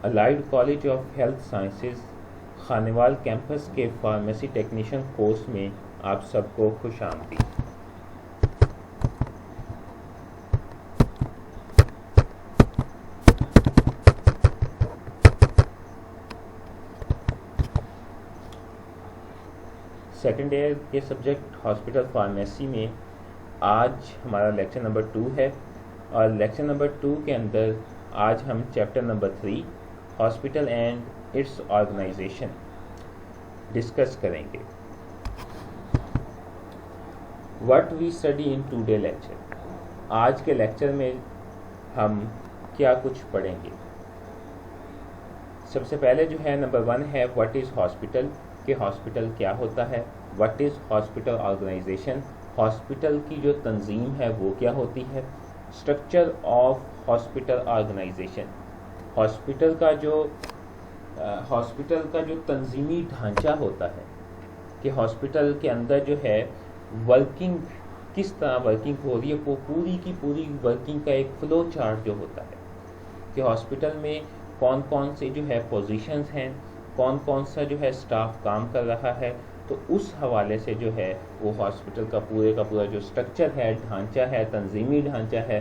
Allied College of Health Sciences Khanewal campus کے pharmacy technician course میں آپ سب کو خوش آمدید۔ سیکنڈ ایئر کے سبجیکٹ ہاسپٹل فارمیسی میں آج ہمارا لیکچر نمبر 2 ہے، اور لیکچر نمبر 2 کے اندر آج ہم chapter number 3 hospital and its organization discuss کریں گے۔ What we study in today lecture, آج کے لیکچر میں ہم کیا کچھ پڑھیں گے۔ سب سے پہلے جو ہے نمبر 1 ہے واٹ از ہاسپٹل، کہ ہاسپٹل کیا ہوتا ہے۔ What is hospital organization, hospital کی جو تنظیم ہے وہ کیا ہوتی ہے۔ Structure of hospital organization, hospital کا جو تنظیمی ڈھانچہ ہوتا ہے، کہ ہاسپٹل کے اندر جو ہے ورکنگ کس طرح ورکنگ ہو رہی ہے، وہ پوری کی پوری ورکنگ کا ایک فلو چارٹ جو ہوتا ہے، کہ ہاسپٹل میں کون کون سے جو ہے پوزیشنز ہیں، کون کون سا جو ہے سٹاف کام کر رہا ہے، تو اس حوالے سے جو ہے وہ ہاسپٹل کا پورا جو سٹرکچر ہے، ڈھانچہ ہے، تنظیمی ڈھانچہ ہے،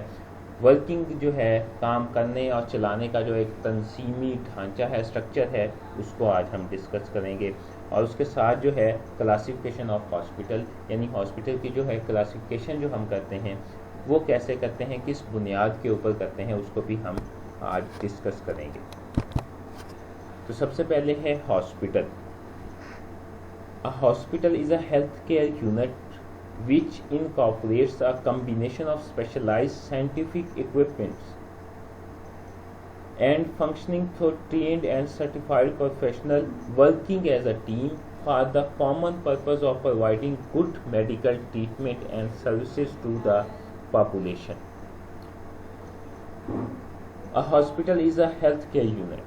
ورکنگ جو ہے کام کرنے اور چلانے کا جو ایک تنظیمی ڈھانچہ ہے، سٹرکچر ہے، اس کو آج ہم ڈسکس کریں گے۔ اور اس کے ساتھ جو ہے کلاسیفیکیشن آف ہاسپٹل، یعنی ہاسپٹل کی جو ہے کلاسیفیکیشن جو ہم کرتے ہیں وہ کیسے کرتے ہیں، کس بنیاد کے اوپر کرتے ہیں، اس کو بھی ہم آج ڈسکس کریں گے۔ تو سب سے پہلے ہے hospital. A hospital is a healthcare unit which incorporates a combination of specialized scientific equipment and functioning through trained and certified professionals working as a team for the common purpose of providing good medical treatment and services to the population. A hospital is a healthcare unit.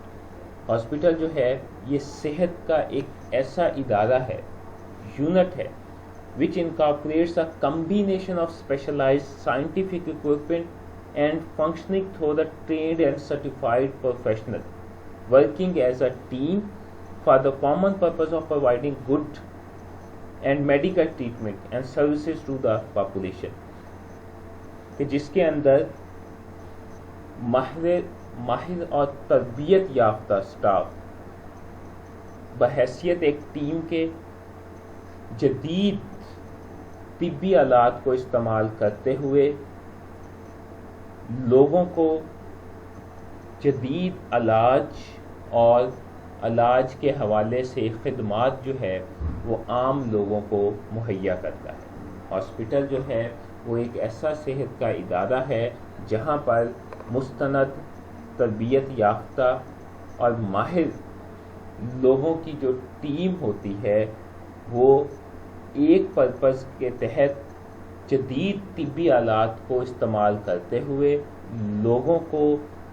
Hospital جو ہے یہ صحت کا ایک ایسا ادارہ ہے، unit ہے، which incorporates a combination of specialized scientific equipment and functioning through the trained and certified professional working as a team for the common purpose of providing good and medical treatment and services to the population، کہ جس کے اندر ماہر اور تربیت یافتہ staff بحیثیت ایک team کے جدید طبی آلات کو استعمال کرتے ہوئے لوگوں کو جدید علاج اور علاج کے حوالے سے خدمات جو ہے وہ عام لوگوں کو مہیا کرتا ہے۔ ہاسپٹل جو ہے وہ ایک ایسا صحت کا ادارہ ہے جہاں پر مستند تربیت یافتہ اور ماہر لوگوں کی جو ٹیم ہوتی ہے وہ ایک پرپز کے تحت جدید طبی آلات کو استعمال کرتے ہوئے لوگوں کو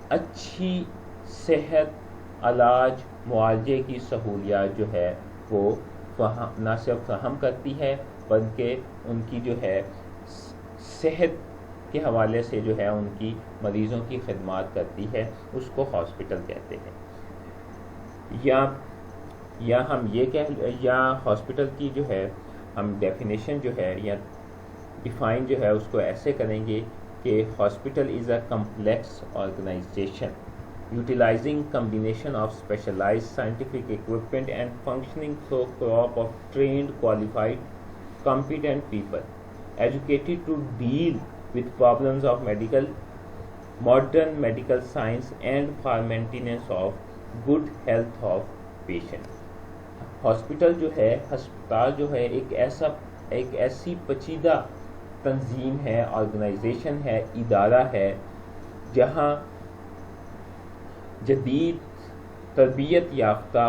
اچھی صحت، علاج، معالجے کی سہولیات جو ہے وہ نہ صرف فراہم کرتی ہے بلکہ ان کی جو ہے صحت کے حوالے سے جو ہے ان کی مریضوں کی خدمات کرتی ہے، اس کو ہاسپٹل کہتے ہیں۔ یا ہم یا ہاسپٹل کی جو ہے ہم ڈیفینیشن جو ہے یا ڈیفائن جو ہے اس کو ایسے کریں گے کہ hospital is a complex organization utilizing combination of specialized scientific equipment and functioning through crop of trained, qualified, competent people educated to deal with problems of modern medical science and for maintenance of good health of patient۔ Hospital جو ہے، ہسپتال جو ہے ایک ایسی پیچیدہ تنظیم ہے، آرگنائزیشن ہے، ادارہ ہے جہاں جدید تربیت یافتہ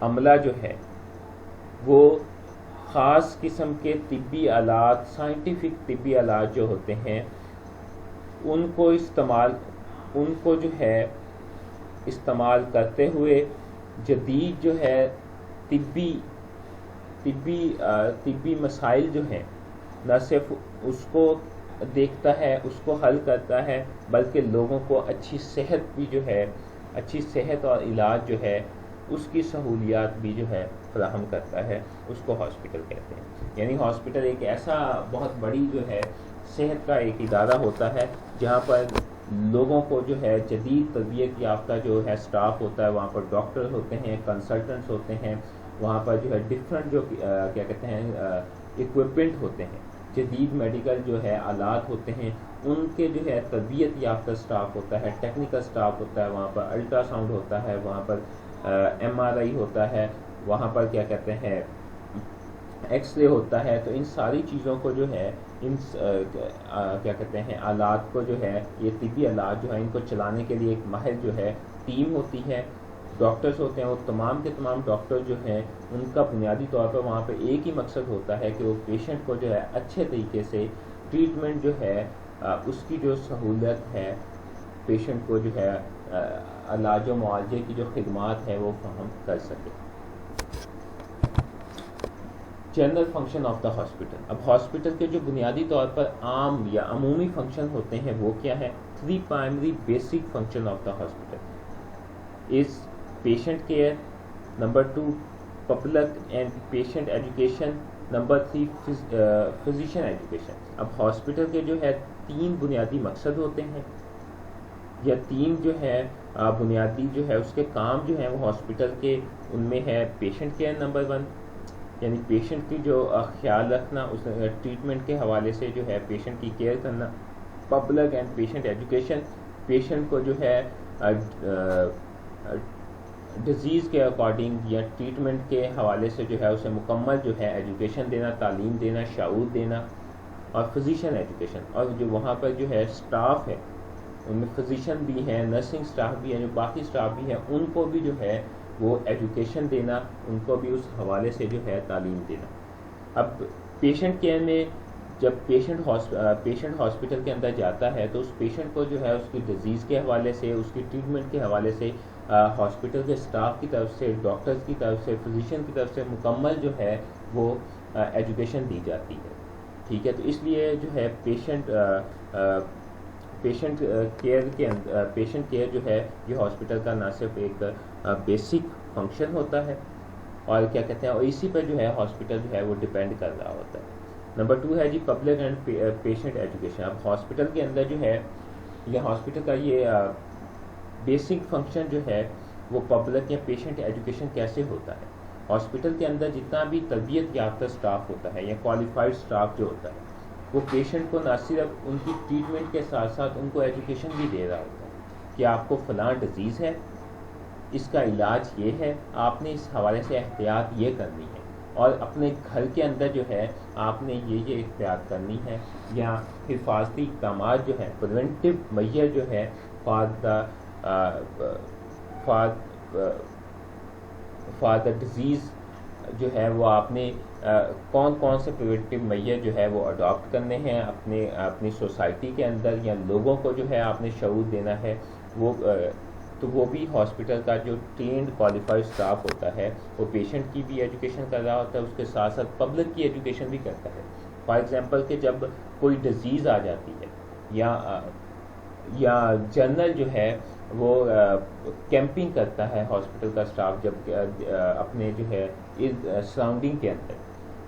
عملہ جو ہے وہ خاص قسم کے طبی آلات، سائنٹیفک طبی آلات جو ہوتے ہیں ان کو جو ہے استعمال کرتے ہوئے جدید جو ہے طبی مسائل جو ہیں نہ صرف اس کو دیکھتا ہے، اس کو حل کرتا ہے، بلکہ لوگوں کو اچھی صحت بھی جو ہے، اچھی صحت اور علاج جو ہے اس کی سہولیات بھی جو ہے فراہم کرتا ہے، اس کو ہاسپٹل کہتے ہیں۔ یعنی ہاسپٹل ایک ایسا بہت بڑی جو ہے صحت کا ایک ادارہ ہوتا ہے جہاں پر لوگوں کو جو ہے جدید تربیت یافتہ جو ہے سٹاف ہوتا ہے، وہاں پر ڈاکٹر ہوتے ہیں، کنسلٹنٹس ہوتے ہیں، وہاں پر جو ہے ڈفرینٹ جو کیا کہتے ہیں اکوپمنٹ ہوتے ہیں، جدید میڈیکل جو ہے آلات ہوتے ہیں، ان کے جو ہے تربیت یافتہ سٹاف ہوتا ہے، ٹیکنیکل سٹاف ہوتا ہے، وہاں پر الٹرا ساؤنڈ ہوتا ہے، وہاں پر MRI ہوتا ہے، وہاں پر کیا کہتے ہیں ایکس رے ہوتا ہے۔ تو ان ساری چیزوں کو جو ہے ان کیا کہتے ہیں آلات کو جو ہے، یہ طبی آلات جو ہے ان کو چلانے کے لیے ایک ماہر جو ہے ٹیم ہوتی ہے، ڈاکٹرز ہوتے ہیں، وہ تمام کے تمام ڈاکٹر جو ہیں ان کا بنیادی طور پر وہاں پہ ایک ہی مقصد ہوتا ہے کہ وہ پیشنٹ کو جو ہے اچھے طریقے سے ٹریٹمنٹ جو ہے اس کی جو سہولت ہے، پیشنٹ کو جو ہے علاج و معالجے کی جو خدمات ہے وہ فراہم کر سکے۔ General function of the hospital. اب ہاسپٹل کے جو بنیادی طور پر عام یا عمومی فنکشن ہوتے ہیں وہ کیا ہے؟ 3 primary basic function of the hospital is patient care, number 2 public and patient education, number 3 physician education. اب ہاسپٹل کے جو ہے 3 بنیادی مقصد ہوتے ہیں یا 3 جو ہے بنیادی جو ہے اس کے کام جو ہیں وہ ہاسپٹل کے، ان میں ہے پیشنٹ کیئر نمبر 1، یعنی پیشنٹ کی جو خیال رکھنا، اس ٹریٹمنٹ کے حوالے سے جو ہے پیشنٹ کی کیئر کرنا۔ Public and patient education, patient کو جو ہے ڈیزیز کے اکارڈنگ یا ٹریٹمنٹ کے حوالے سے جو ہے اسے مکمل جو ہے ایجوکیشن دینا، تعلیم دینا، شعور دینا۔ اور فزیشین ایجوکیشن، اور جو وہاں پر جو ہے سٹاف ہے ان میں فزیشین بھی ہیں، نرسنگ سٹاف بھی ہیں، جو باقی سٹاف بھی ہیں، ان کو بھی جو ہے وہ ایجوکیشن دینا، ان کو بھی اس حوالے سے جو ہے تعلیم دینا۔ اب پیشنٹ کیئر میں جب پیشنٹ ہاسپٹل کے اندر جاتا ہے تو اس پیشنٹ کو جو ہے اس کی ڈیزیز کے حوالے سے، اس کی ٹریٹمنٹ کے حوالے سے ہاسپٹل کے سٹاف کی طرف سے، ڈاکٹرز کی طرف سے، فزیشین کی طرف سے مکمل جو ہے وہ ایجوکیشن دی جاتی ہے، ٹھیک ہے۔ تو اس لیے جو ہے پیشنٹ کیئر جو ہے یہ ہاسپٹل کا نہ صرف ایک بیسک فنکشن ہوتا ہے اور کیا کہتے ہیں، اور اسی پر جو ہے ہاسپٹل جو ہے وہ ڈیپینڈ کر رہا ہوتا ہے۔ نمبر 2 ہے جی پبلک اینڈ پیشنٹ ایجوکیشن۔ اب ہاسپٹل کے اندر جو ہے یہ ہاسپٹل کا یہ بیسک فنکشن جو ہے وہ پبلک یا پیشنٹ ایجوکیشن کیسے ہوتا ہے؟ ہاسپٹل کے اندر جتنا بھی تربیت یافتہ سٹاف ہوتا ہے یا کوالیفائڈ سٹاف جو ہوتا ہے وہ پیشنٹ کو نہ صرف ان کی ٹریٹمنٹ کے ساتھ ساتھ ان کو ایجوکیشن بھی دے رہا ہوتا ہے کہ آپ کو فلاں ڈیزیز ہے، اس کا علاج یہ ہے، آپ نے اس حوالے سے احتیاط یہ کرنی ہے، اور اپنے گھر کے اندر جو ہے آپ نے یہ احتیاط کرنی ہے، یا حفاظتی اقدامات جو ہے پریونٹیو میجر جو ہے فار دا ڈیزیز جو ہے وہ آپ نے کون کون سے پریونٹیو میجر جو ہے وہ اڈاپٹ کرنے ہیں اپنی سوسائٹی کے اندر، یا لوگوں کو جو ہے آپ نے شعور دینا ہے، تو وہ بھی ہاسپٹل کا جو ٹرینڈ کوالیفائڈ سٹاف ہوتا ہے وہ پیشنٹ کی بھی ایجوکیشن کر رہا ہوتا ہے، اس کے ساتھ ساتھ پبلک کی ایجوکیشن بھی کرتا ہے۔ فار ایگزامپل کہ جب کوئی ڈیزیز آ جاتی ہے یا جنرل جو ہے وہ کیمپنگ کرتا ہے ہاسپٹل کا سٹاف جب اپنے جو ہے سراؤنڈنگ کے اندر،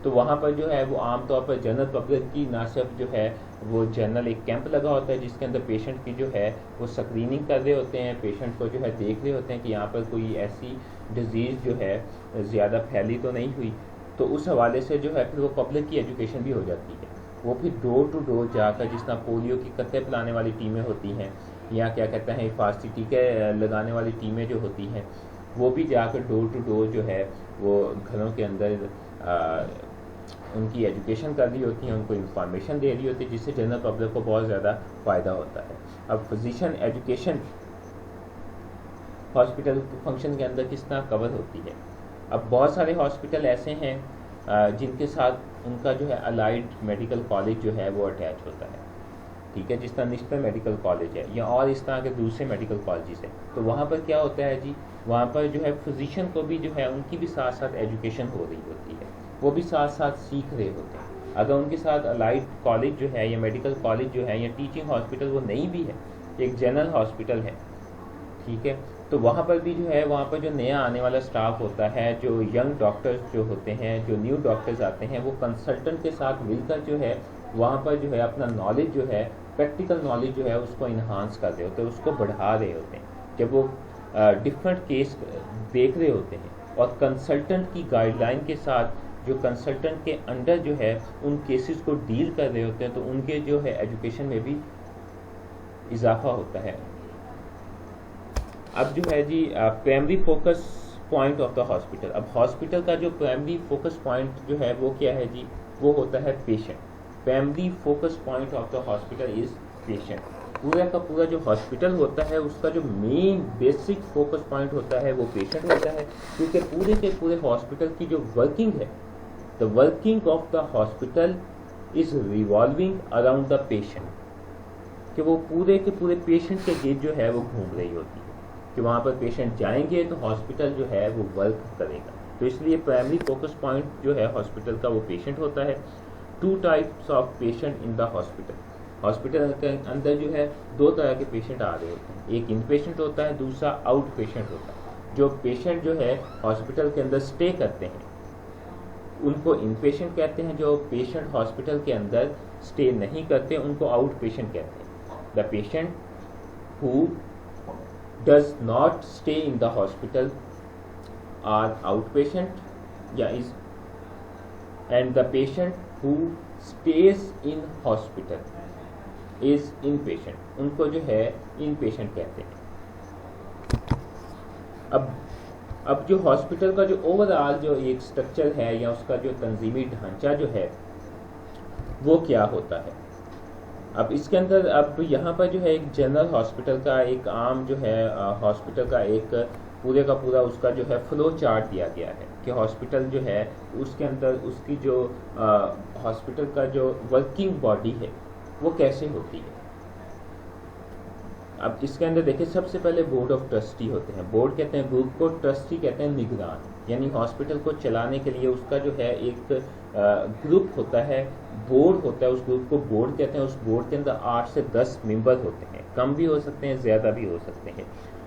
تو وہاں پر جو ہے وہ عام طور پر جنرل پبلک کی نہ صرف جو ہے وہ جنرل ایک کیمپ لگا ہوتا ہے جس کے اندر پیشنٹ کی جو ہے وہ اسکریننگ کر رہے ہوتے ہیں، پیشنٹ کو جو ہے دیکھ رہے ہوتے ہیں کہ یہاں پر کوئی ایسی ڈیزیز جو ہے زیادہ پھیلی تو نہیں ہوئی، تو اس حوالے سے جو ہے پھر وہ پبلک کی ایجوکیشن بھی ہو جاتی ہے۔ وہ پھر ڈور ٹو ڈور جا کر، جس طرح پولیو کی قطرے پلانے والی ٹیمیں ہوتی ہیں یا کیا کہتے ہیں حفاظتی ٹیکے لگانے والی ٹیمیں جو ہوتی ہیں، وہ بھی جا کر ڈور ٹو ڈور جو ہے وہ گھروں کے اندر ان کی ایجوکیشن کر رہی ہوتی ہیں، ان کو انفارمیشن دے رہی ہوتی ہے، جس سے جنرل پبلک کو بہت زیادہ فائدہ ہوتا ہے۔ اب فزیشین ایجوکیشن ہاسپٹل فنکشن کے اندر کس طرح کور ہوتی ہے؟ اب بہت سارے ہاسپٹل ایسے ہیں جن کے ساتھ ان کا جو ہے الائڈ میڈیکل کالج جو ہے وہ اٹیچ ہوتا ہے، ٹھیک ہے، جس طرح نشتر میڈیکل کالج ہے یا اور اس طرح کے دوسرے میڈیکل کالجز ہیں۔ تو وہاں پر کیا ہوتا ہے جی، وہاں پر جو ہے فزیشین کو بھی جو ہے ان کی بھی ساتھ ساتھ ایجوکیشن ہو رہی ہوتی ہے، وہ بھی ساتھ ساتھ سیکھ رہے ہوتے ہیں۔ اگر ان کے ساتھ الائڈ کالج جو ہے یا میڈیکل کالج جو ہے یا ٹیچنگ ہاسپٹل وہ نہیں بھی ہے، ایک جنرل ہاسپٹل ہے، ٹھیک ہے، تو وہاں پر بھی جو ہے وہاں پر جو نیا آنے والا سٹاف ہوتا ہے، جو ینگ ڈاکٹرز جو ہوتے ہیں، جو نیو ڈاکٹرز آتے ہیں، وہ کنسلٹنٹ کے ساتھ مل کر جو ہے وہاں پر جو ہے اپنا نالج جو ہے، پریکٹیکل نالج جو ہے اس کو انہانس کر رہے ہوتے ہیں، اس کو بڑھا رہے ہوتے ہیں جب وہ ڈفرینٹ کیس دیکھ رہے ہوتے ہیں، اور کنسلٹنٹ کی گائیڈ لائن کے ساتھ جو کنسلٹنٹ کے انڈر جو ہے ان کیسز کو ڈیل کر رہے ہوتے ہیں، تو ان کے جو ہے ایجوکیشن میں بھی اضافہ ہوتا ہے۔ اب جو ہے جی primary focus point of the hospital, اب ہاسپٹل کا جو پرائمری فوکس پوائنٹ جو ہے وہ کیا ہے جی، وہ ہوتا ہے patient. Primary focus point of the hospital is patient. پورا کا پورا جو ہاسپٹل ہوتا ہے اس کا جو مین بیسک فوکس پوائنٹ ہوتا ہے وہ پیشنٹ ہوتا ہے، کیونکہ پورے کے پورے ہاسپٹل کی جو ورکنگ ہے، the working of the hospital is revolving around the patient, کہ وہ پورے کے پورے پیشنٹ کے گرد جو ہے وہ گھوم رہی ہوتی ہے، کہ وہاں پر پیشنٹ جائیں گے تو ہاسپٹل جو ہے وہ ورک کرے گا، تو اس لیے پرائمری فوکس پوائنٹ جو ہے ہاسپٹل کا وہ پیشنٹ ہوتا ہے۔ 2 types of patient in the hospital, hospital کے اندر جو ہے 2 طرح کے پیشنٹ آ رہے ہوتے ہیں، ایک ان پیشنٹ ہوتا ہے، دوسرا آؤٹ پیشنٹ ہوتا ہے۔ جو پیشنٹ جو ہے ہاسپٹل کے اندر اسٹے کرتے ہیں ان کو ان پیشنٹ کہتے ہیں، جو پیشنٹ ہاسپٹل کے اندر اسٹے نہیں کرتے ان کو آؤٹ پیشنٹ کہتے ہیں۔ The patient who does not stay in the hospital are outpatient and the patient who stays in hospital is inpatient، ان کو جو ہے inpatient کہتے ہیں۔ اب جو ہاسپٹل کا جو اوور آل جو ایک سٹرکچر ہے یا اس کا جو تنظیمی ڈھانچہ جو ہے وہ کیا ہوتا ہے، اب اس کے اندر اب یہاں پر جو ہے ایک جنرل ہاسپٹل کا ایک عام جو ہے ہاسپٹل کا ایک پورے کا پورا اس کا جو ہے فلو چارٹ دیا گیا ہے کہ ہاسپٹل جو ہے اس کے اندر اس کی جو ہاسپٹل کا جو ورکنگ باڈی ہے وہ کیسے ہوتی ہے۔ اب اس کے اندر دیکھیں سب سے پہلے بورڈ آف ٹرسٹی ہوتے ہیں، بورڈ کہتے ہیں گروپ کو، ٹرسٹی کہتے ہیں نگران، یعنی ہاسپٹل کو چلانے کے لیے اس کا جو ہے ایک گروپ ہوتا ہے، بورڈ ہوتا ہے، اس گروپ کو بورڈ کہتے ہیں۔ اس بورڈ کے اندر 8 سے 10 ممبر ہوتے ہیں، کم بھی ہو سکتے ہیں زیادہ بھی ہو سکتے ہیں،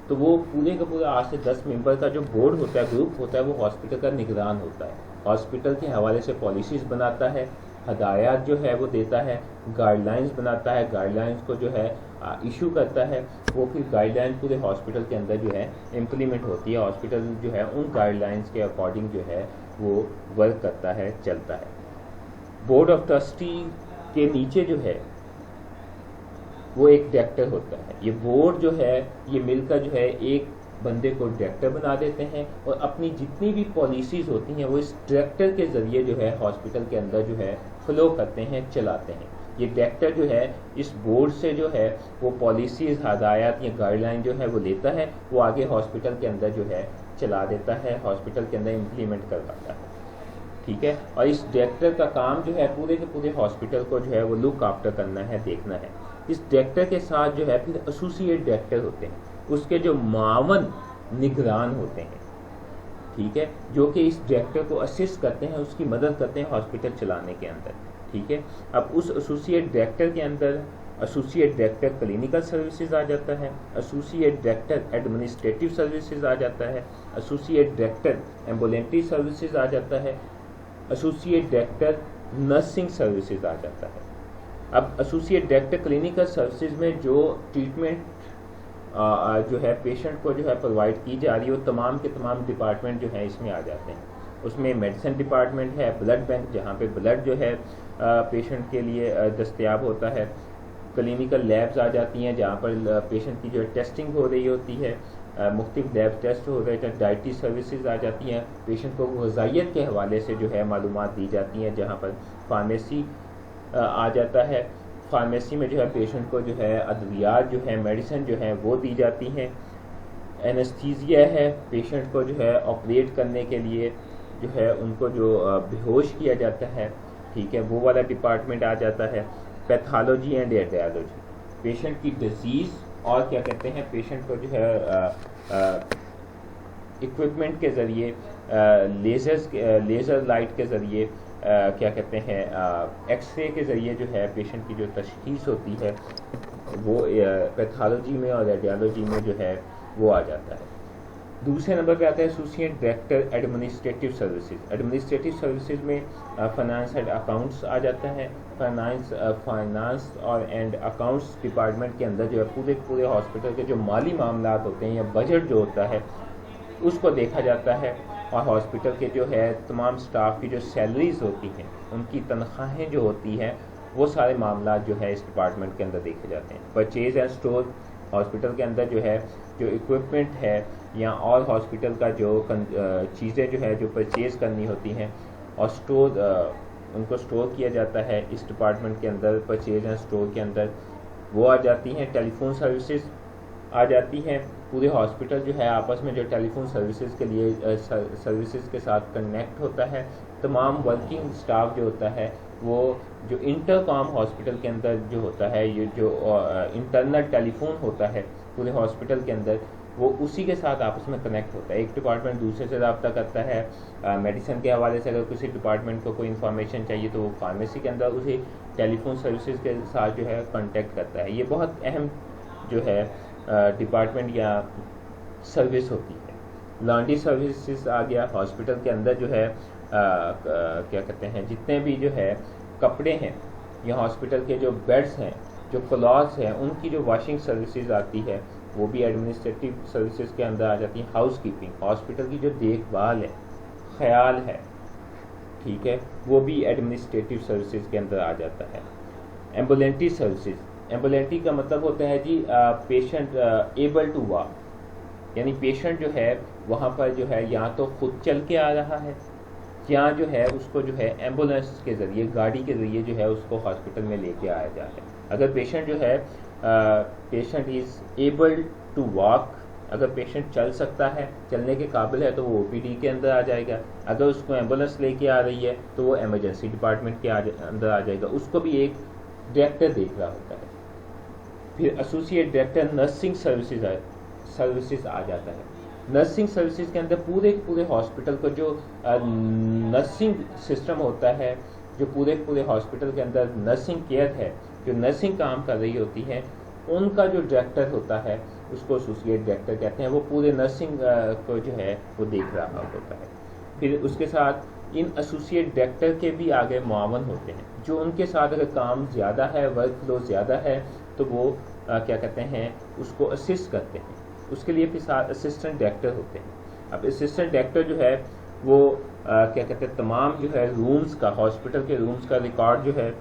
تو وہ پورے کا پورا 8 سے 10 ممبر کا جو بورڈ ہوتا ہے، گروپ ہوتا ہے، وہ ہاسپٹل کا نگران ہوتا ہے، ہاسپٹل کے حوالے سے پالیسیز بناتا ہے، ہدایات جو ہے وہ دیتا ہے، گائیڈ لائنز بناتا ہے، گائیڈ لائنز کو جو ہے ایشو کرتا ہے، وہ پھر گائیڈ لائن پورے ہاسپٹل کے اندر جو ہے امپلیمنٹ ہوتی ہے، ہاسپٹل جو ہے ان گائیڈ لائنز کے اکارڈنگ جو ہے وہ ورک کرتا ہے، چلتا ہے۔ بورڈ آف ٹرسٹی کے نیچے جو ہے وہ ایک ڈائریکٹر ہوتا ہے، یہ بورڈ جو ہے یہ مل کر جو ہے ایک بندے کو ڈائریکٹر بنا دیتے ہیں، اور اپنی جتنی بھی پالیسیز ہوتی ہیں وہ اس ڈائریکٹر کے ذریعے جو ہے ہاسپٹل کے اندر جو ہے فلو کرتے ہیں، چلاتے ہیں۔ یہ ڈائریکٹر جو ہے اس بورڈ سے جو ہے وہ پالیسیز، ہدایات یا گائیڈ لائن جو ہے وہ لیتا ہے، وہ آگے ہاسپٹل کے اندر جو ہے چلا دیتا ہے، ہاسپٹل کے اندر امپلیمنٹ کرواتا ہے، ٹھیک ہے۔ اور اس ڈائریکٹر کا کام جو ہے پورے کے پورے ہاسپٹل کو جو ہے وہ لک آفٹر کرنا ہے، دیکھنا ہے۔ اس ڈائریکٹر کے ساتھ جو ہے پھر ایسوسیٹ ڈائریکٹر ہوتے ہیں، اس کے جو معاون نگران ہوتے ہیں، ٹھیک ہے، جو کہ اس ڈائریکٹر کو اسسٹ کرتے ہیں، اس کی مدد کرتے ہیں ہاسپٹل چلانے کے اندر، ٹھیک ہے۔ اب اس ایسوسیٹ ڈائریکٹر کے اندر ایسوسیٹ ڈائریکٹر کلینکل سروسز آ جاتا ہے، ایسوسیٹ ڈائریکٹر ایڈمنسٹریٹو سروسز آ جاتا ہے، ایسوسیٹ ڈائریکٹر ایمبولینٹری سروسز آ جاتا ہے، ایسوسیٹ ڈائریکٹر نرسنگ سروسز آ جاتا ہے۔ اب ایسوسیٹ ڈائریکٹر کلینکل سروسز میں جو ٹریٹمنٹ جو ہے پیشنٹ کو جو ہے پرووائڈ کی جا رہی ہے وہ تمام کے تمام ڈپارٹمنٹ جو ہیں اس میں آ جاتے ہیں۔ اس میں میڈیسن ڈپارٹمنٹ ہے، بلڈ بینک جہاں پہ بلڈ جو ہے پیشنٹ کے لیے دستیاب ہوتا ہے، کلینکل لیبز آ جاتی ہیں جہاں پر پیشنٹ کی جو ٹیسٹنگ ہو رہی ہوتی ہے، مختلف لیب ٹیسٹ ہو رہے ہیں، ڈائٹری سروسز آ جاتی ہیں، پیشنٹ کو غذائیت کے حوالے سے جو ہے معلومات دی جاتی ہیں، جہاں پر فارمیسی آ جاتا ہے، فارمیسی میں جو ہے پیشنٹ کو جو ہے ادویات جو ہے میڈیسن جو ہے وہ دی جاتی ہیں، اینستھیزیا ہے، پیشنٹ کو جو ہے آپریٹ کرنے کے لیے جو ہے ان کو جو بے ہوش کیا جاتا ہے، ٹھیک ہے، وہ والا ڈپارٹمنٹ آ جاتا ہے، پیتھالوجی اینڈ ریڈیالوجی، پیشنٹ کی ڈیزیز اور کیا کہتے ہیں پیشنٹ کو جو ہے اکوپمنٹ کے ذریعے لیزر لائٹ کے ذریعے کیا کہتے ہیں ایکس رے کے ذریعے جو ہے پیشنٹ کی جو تشخیص ہوتی ہے وہ پیتھالوجی میں اور ریڈیالوجی میں جو ہے وہ آ جاتا ہے. دوسرے نمبر پہ آتا ہے associate director administrative services. Administrative services میں فائنانس اینڈ اکاؤنٹس آ جاتا ہے. فائنانس اور اینڈ اکاؤنٹس ڈپارٹمنٹ کے اندر جو ہے پورے ہاسپٹل کے جو مالی معاملات ہوتے ہیں یا بجٹ جو ہوتا ہے اس کو دیکھا جاتا ہے, اور ہاسپٹل کے جو ہے تمام سٹاف کی جو سیلریز ہوتی ہیں ان کی تنخواہیں جو ہوتی ہیں وہ سارے معاملات جو ہے اس ڈپارٹمنٹ کے اندر دیکھے جاتے ہیں. پرچیز اینڈ اسٹور, ہاسپٹل کے اندر جو ہے جو اکوپمنٹ ہے یا اور ہاسپٹل کا جو چیزیں جو ہے جو پرچیز کرنی ہوتی ہیں اور اسٹور ان کو اسٹور کیا جاتا ہے اس ڈپارٹمنٹ کے اندر, پرچیز اینڈ اسٹور کے اندر وہ آ جاتی ہیں. ٹیلی فون سروسز آ جاتی ہیں. پورے ہاسپٹل جو ہے آپس میں جو ٹیلی فون سروسز کے لیے سروسز کے ساتھ کنیکٹ ہوتا ہے. تمام ورکنگ سٹاف جو ہوتا ہے وہ جو انٹر کام ہاسپٹل کے اندر جو ہوتا ہے, یہ جو انٹرنل ٹیلی فون ہوتا ہے پورے ہاسپٹل کے اندر, وہ اسی کے ساتھ آپس میں کنیکٹ ہوتا ہے. ایک ڈپارٹمنٹ دوسرے سے رابطہ کرتا ہے. میڈیسن کے حوالے سے اگر کسی ڈپارٹمنٹ کو کوئی انفارمیشن چاہیے تو وہ فارمیسی کے اندر اسی ٹیلی فون سروسز کے ساتھ جو ہے کانٹیکٹ کرتا ہے. یہ بہت اہم جو ہے ڈپارٹمنٹ یا سروس ہوتی ہے. لانڈری سروسز آ گیا. ہاسپٹل کے اندر جو ہے کیا کہتے ہیں جتنے بھی جو ہے کپڑے ہیں یا ہاسپٹل کے جو بیڈس ہیں, جو کلاتھس ہیں, ان کی جو واشنگ سروسز آتی ہے وہ بھی ایڈمنسٹریٹو سروسز کے اندر آ جاتی ہیں. ہاؤس کیپنگ, ہاسپٹل کی جو دیکھ بھال ہے, خیال ہے, ٹھیک ہے, وہ بھی ایڈمنسٹریٹو سروسز کے اندر آ جاتا ہے. ایمبولینٹری سروسز, ایمبولینٹری کا مطلب ہوتا ہے جی پیشنٹ ایبل ٹو واک, یعنی پیشنٹ جو ہے وہاں پر جو ہے یا تو خود چل کے آ رہا ہے یا جو ہے اس کو جو ہے ایمبولینس کے ذریعے, گاڑی کے ذریعے جو ہے اس کو ہاسپٹل میں لے کے آیا جاتا ہے. اگر پیشنٹ جو ہے patient is able to walk, اگر پیشنٹ چل سکتا ہے, چلنے کے قابل ہے, تو وہ او پی ڈی کے اندر آ جائے گا. اگر اس کو ایمبولینس لے کے آ رہی ہے تو وہ ایمرجنسی ڈپارٹمنٹ کے اندر آ جائے گا. اس کو بھی ایک ڈائریکٹر دیکھ رہا ہوتا ہے. پھر ایسوسیٹ ڈائریکٹر نرسنگ سروسز آ جاتا ہے. نرسنگ سروسز کے اندر پورے ہاسپٹل کو جو نرسنگ سسٹم ہوتا ہے, جو پورے ہاسپٹل کے اندر نرسنگ کیئر ہے, جو نرسنگ کام کر رہی ہوتی ہے, ان کا جو ڈائریکٹر ہوتا ہے اس کو ایسوسیٹ ڈائریکٹر کہتے ہیں. وہ پورے نرسنگ کو جو ہے وہ دیکھ رہا ہوتا ہے. پھر اس کے ساتھ ان ایسوسیٹ ڈائریکٹر کے بھی آگے معاون ہوتے ہیں, جو ان کے ساتھ اگر کام زیادہ ہے, ورک فلو زیادہ ہے, تو وہ کیا کہتے ہیں اس کو اسسٹ کرتے ہیں. اس کے لیے پھر ساتھ اسسٹنٹ ڈائریکٹر ہوتے ہیں. اب اسسٹنٹ ڈائریکٹر جو ہے وہ کیا کہتے ہیں تمام جو ہے رومز کا, ہاسپٹل کے رومز کا ریکارڈ جو ہے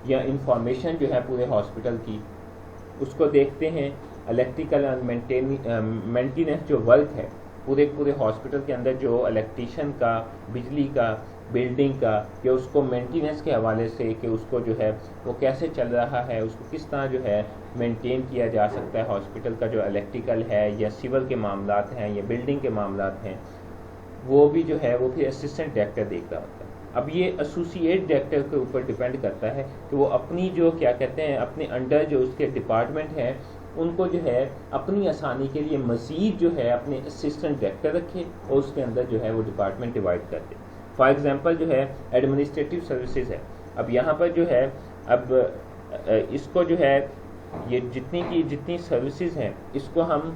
یا انفارمیشن جو ہے پورے ہاسپٹل کی, اس کو دیکھتے ہیں. الیکٹریکل اینڈ مینٹیننس جو ورک ہے پورے ہاسپٹل کے اندر, جو الیکٹریشین کا, بجلی کا, بلڈنگ کا, یا اس کو مینٹیننس کے حوالے سے کہ اس کو جو ہے وہ کیسے چل رہا ہے, اس کو کس طرح جو ہے مینٹین کیا جا سکتا ہے. ہاسپٹل کا جو الیکٹریکل ہے یا سول کے معاملات ہیں یا بلڈنگ کے معاملات ہیں, وہ بھی جو ہے وہ پھر اسسٹنٹ ڈائریکٹر دیکھ رہا ہوتا ہے. اب یہ ایسوسیٹ ڈائریکٹر کے اوپر ڈیپینڈ کرتا ہے کہ وہ اپنی جو کیا کہتے ہیں اپنے انڈر جو اس کے ڈپارٹمنٹ ہیں ان کو جو ہے اپنی آسانی کے لیے مزید جو ہے اپنے اسسٹنٹ ڈائریکٹر رکھے اور اس کے اندر جو ہے وہ ڈپارٹمنٹ ڈیوائڈ کر دے. فار ایگزامپل جو ہے ایڈمنسٹریٹو سروسز ہے. اب یہاں پر جو ہے اب اس کو جو ہے یہ جتنی سروسز ہیں اس کو ہم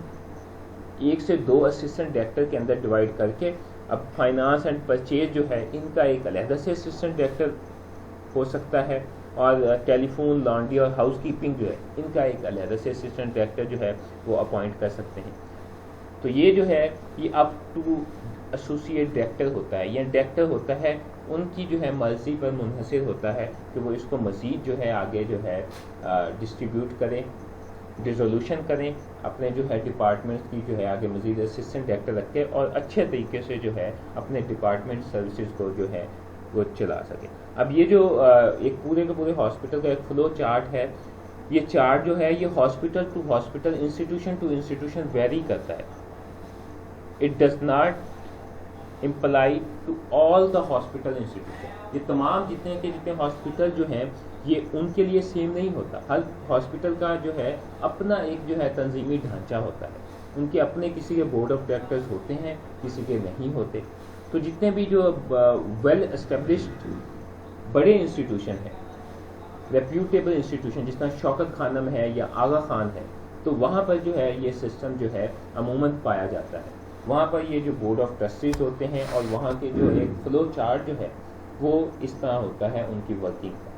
1 سے 2 اسسٹنٹ ڈائریکٹر کے اندر ڈیوائڈ کر کے, اب فائنانس اینڈ پرچیز جو ہے ان کا ایک علیحدہ سے اسسٹنٹ ڈائریکٹر ہو سکتا ہے, اور ٹیلی فون, لانڈری اور ہاؤس کیپنگ جو ہے ان کا ایک علیحدہ سے اسسٹنٹ ڈائریکٹر جو ہے وہ اپوائنٹ کر سکتے ہیں. تو یہ جو ہے یہ اپ ٹو ایسوسیٹ ڈائریکٹر ہوتا ہے, یا ڈائریکٹر ہوتا ہے ان کی جو ہے مرضی پر منحصر ہوتا ہے کہ وہ اس کو مزید جو ہے آگے جو ہے ڈسٹریبیوٹ کریں, ریزولوشن کریں, اپنے جو ہے ڈپارٹمنٹ کی جو ہے آگے مزید اسسٹنٹ ڈائریکٹر رکھے اور اچھے طریقے سے جو ہے اپنے ڈپارٹمنٹ سروسز کو جو ہے وہ چلا سکے. اب یہ جو ایک پورے کے پورے ہاسپٹل کا ایک فلو چارٹ ہے, یہ چارٹ جو ہے یہ hospital to hospital, institution to institution vary کرتا ہے. It does not apply to all the hospital institution. یہ تمام جتنے ہاسپٹل جو ہیں یہ ان کے لیے سیم نہیں ہوتا. ہر ہاسپٹل کا جو ہے اپنا ایک جو ہے تنظیمی ڈھانچہ ہوتا ہے, ان کے اپنے کسی کے بورڈ آف ڈائریکٹرز ہوتے ہیں, کسی کے نہیں ہوتے. تو جتنے بھی جو ویل اسٹیبلشڈ بڑے انسٹیٹیوشن ہیں، ریپیوٹیبل انسٹیٹیوشن جس طرح شوکت خانم ہے یا آغا خان ہے، تو وہاں پر جو ہے یہ سسٹم جو ہے عموماً پایا جاتا ہے. وہاں پر یہ جو بورڈ آف ٹرسٹیز ہوتے ہیں اور وہاں کے جو ایک فلو چارٹ جو ہے وہ اس طرح ہوتا ہے ان کی ورکنگ کا.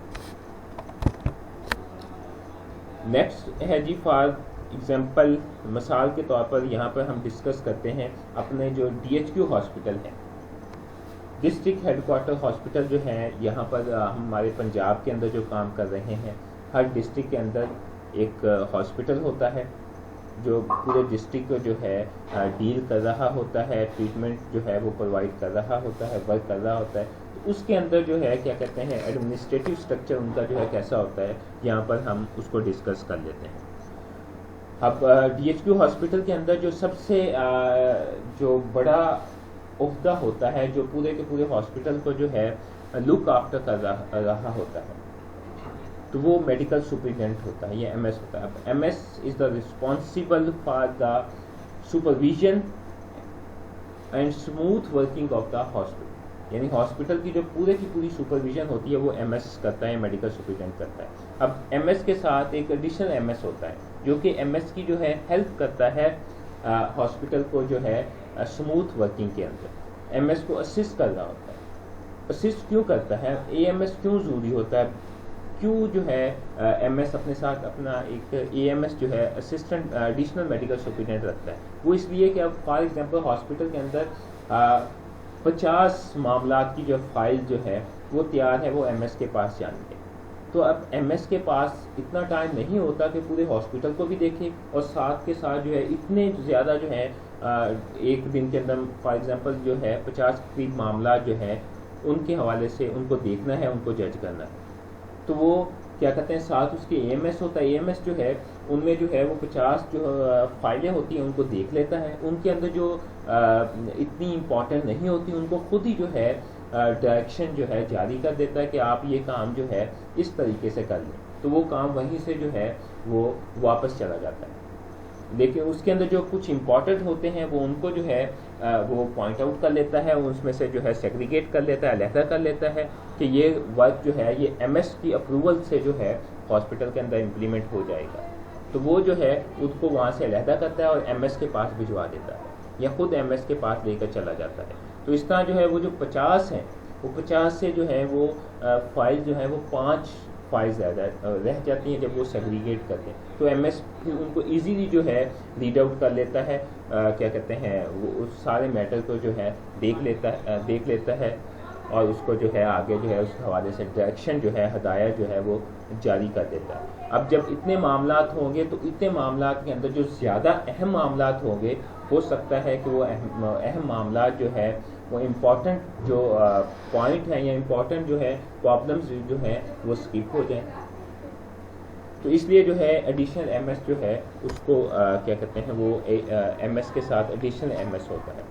نیکسٹ ہے جی فار ایگزامپل، مثال کے طور پر یہاں پر ہم ڈسکس کرتے ہیں اپنے جو DHQ ہاسپٹل ہے، ڈسٹرکٹ ہیڈ کوارٹر ہاسپٹل جو ہیں یہاں پر ہمارے پنجاب کے اندر جو کام کر رہے ہیں. ہر ڈسٹرکٹ کے اندر ایک ہاسپٹل ہوتا ہے جو پورے ڈسٹرکٹ کو جو ہے ڈیل کر رہا ہوتا ہے، ٹریٹمنٹ جو ہے وہ پرووائڈ کر رہا ہوتا ہے، ورک کر رہا ہوتا ہے. تو اس کے اندر جو ہے کیا کہتے ہیں ایڈمنسٹریٹو اسٹرکچر ان کا جو ہے کیسا ہوتا ہے، یہاں پر ہم اس کو ڈسکس کر لیتے ہیں. اب DHQ ہاسپٹل کے اندر جو سب سے جو بڑا عہدہ ہوتا ہے جو پورے کے پورے ہاسپٹل کو جو ہے لک آفٹر کر رہا ہوتا ہے، تو وہ میڈیکل سپرنٹینڈنٹ ہوتا ہے، یہ MS ہوتا ہے. اب MS is the responsible for the supervision and smooth working of the hospital. یعنی ہاسپٹل کی جو پورے کی پوری سپرویژن ہوتی ہے وہ MS کرتا ہے، میڈیکل سپرنٹینڈنٹ کرتا ہے. اب MS کے ساتھ ایک ایڈیشنل MS ہوتا ہے جو کہ MS کی جو ہے ہیلپ کرتا ہے ہاسپٹل کو جو ہے اسموتھ ورکنگ کے اندر. MS کو اسسٹ کر رہا ہوتا ہے. اسسٹ کیوں کرتا ہے، AMS کیوں ضروری ہوتا ہے، کیوں جو ہے MS اپنے ساتھ اپنا ایک AMS جو ہے اسسٹنٹ ایڈیشنل میڈیکل سپرنٹینڈنٹ رکھتا ہے؟ وہ اس لیے کہ اب فار ایگزامپل ہاسپٹل کے اندر 50 معاملات کی جو فائل جو ہے وہ تیار ہے، وہ MS کے پاس جانی ہے. تو اب MS کے پاس اتنا ٹائم نہیں ہوتا کہ پورے ہاسپٹل کو بھی دیکھے اور ساتھ کے ساتھ جو ہے اتنے زیادہ جو ہے ایک دن کے اندر فار ایگزامپل جو ہے 50 قریب معاملات جو ہے ان کے حوالے سے ان کو دیکھنا ہے، ان کو جج کرنا ہے. تو وہ کیا کہتے ہیں ساتھ اس کے AMS ہوتا ہے. AMS جو ہے ان میں جو ہے وہ 50 جو فائلیں ہوتی ہیں ان کو دیکھ لیتا ہے. ان کے اندر جو اتنی امپورٹنٹ نہیں ہوتی ان کو خود ہی جو ہے ڈائریکشن جو ہے جاری کر دیتا ہے کہ آپ یہ کام جو ہے اس طریقے سے کر لیں. تو وہ کام وہیں سے جو ہے وہ واپس چلا جاتا ہے. لیکن اس کے اندر جو کچھ امپورٹنٹ ہوتے ہیں وہ ان کو جو ہے وہ پوائنٹ آؤٹ کر لیتا ہے، اس میں سے جو ہے سیگریگیٹ کر لیتا ہے، علیحدہ کر لیتا ہے کہ یہ ورک جو ہے یہ MS کی اپروول سے جو ہے ہاسپٹل کے اندر امپلیمنٹ ہو جائے گا. تو وہ جو ہے اس کو وہاں سے علیحدہ کرتا ہے اور MS کے پاس بھجوا دیتا ہے یا خود MS کے پاس لے کر چلا جاتا ہے. تو اس طرح جو ہے وہ جو 50 ہیں وہ 50 سے جو ہے وہ فائل جو ہے وہ 5 فائل زیادہ رہ جاتی ہیں جب وہ سیگریگیٹ کرتے ہیں. تو MS پھر ان کو ایزیلی جو ہے ریڈ آؤٹ کر لیتا ہے، کیا کہتے ہیں وہ اس سارے میٹر کو جو ہے دیکھ لیتا ہے اور اس کو جو ہے آگے جو ہے اس حوالے سے ڈائریکشن جو ہے ہدایت جو ہے وہ جاری کر دیتا ہے. اب جب اتنے معاملات ہوں گے تو اتنے معاملات کے اندر جو زیادہ اہم معاملات ہوں گے ہو سکتا ہے کہ وہ اہم معاملات جو ہے وہ امپورٹنٹ جو پوائنٹ ہیں یا امپورٹنٹ جو ہے پرابلمز جو ہیں وہ اسکپ ہو جائیں. تو اس لیے جو ہے ایڈیشنل MS جو ہے اس کو کیا کہتے ہیں وہ MS کے ساتھ ایڈیشنل MS ہوتا ہے.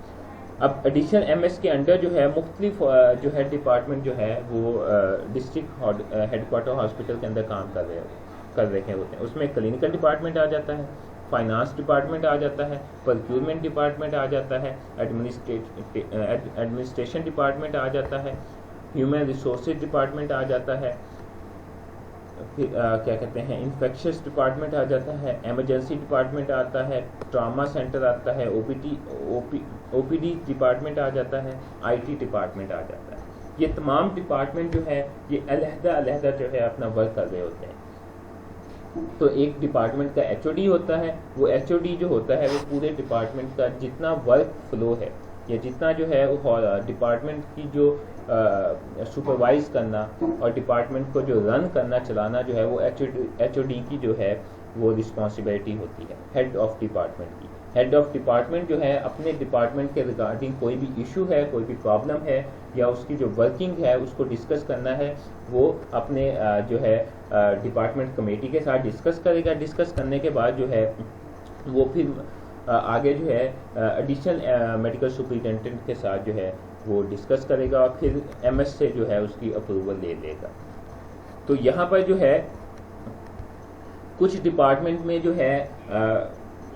اب ایڈیشنل MS کے انڈر جو ہے مختلف جو ہے ڈپارٹمنٹ جو ہے وہ ڈسٹرکٹ ہیڈ کوارٹر ہاسپٹل کے اندر کام کر رہے ہوتے ہیں. اس میں کلینکل ڈپارٹمنٹ آ جاتا ہے، فائنانس ڈپارٹمنٹ آ جاتا ہے، پروکیورمنٹ ڈپارٹمنٹ آ جاتا ہے، ایڈمنسٹریشن ڈپارٹمنٹ آ جاتا ہے، ہیومن ریسورسز ڈپارٹمنٹ آ جاتا ہے، پھر کیا کہتے ہیں انفیکشس ڈپارٹمنٹ آ جاتا ہے، ایمرجنسی ڈپارٹمنٹ آتا ہے، ٹراما سینٹر آتا ہے، OPD ڈپارٹمنٹ آ جاتا ہے، IT ڈپارٹمنٹ آ جاتا ہے. یہ تمام ڈپارٹمنٹ جو ہے یہ علیحدہ جو ہے اپنا ورک کر رہے ہوتے ہیں. تو ایک ڈپارٹمنٹ کا HOD ہوتا ہے، وہ HOD جو ہوتا ہے وہ پورے ڈپارٹمنٹ کا جتنا ورک فلو ہے یا جتنا جو ہے ڈپارٹمنٹ کی جو سپروائز کرنا اور ڈپارٹمنٹ کو جو رن کرنا چلانا جو ہے وہ HOD کی جو ہے وہ رسپانسبلٹی ہوتی ہے ہیڈ آف ڈپارٹمنٹ کی. ہیڈ آف ڈپارٹمنٹ جو ہے اپنے ڈپارٹمنٹ کے ریگارڈنگ کوئی بھی ایشو ہے، کوئی بھی پرابلم ہے یا اس کی جو ورکنگ ہے اس کو ڈسکس کرنا ہے، وہ اپنے جو ہے ڈپارٹمنٹ کمیٹی کے ساتھ ڈسکس کرے گا. ڈسکس کرنے کے بعد جو ہے وہ پھر آگے جو ہے ایڈیشنل میڈیکل سپرنٹینڈنٹ کے ساتھ جو ہے وہ ڈسکس کرے گا اور پھر MS سے جو ہے اس کی اپروول لے لے گا. تو یہاں پر جو ہے کچھ ڈپارٹمنٹ میں جو ہے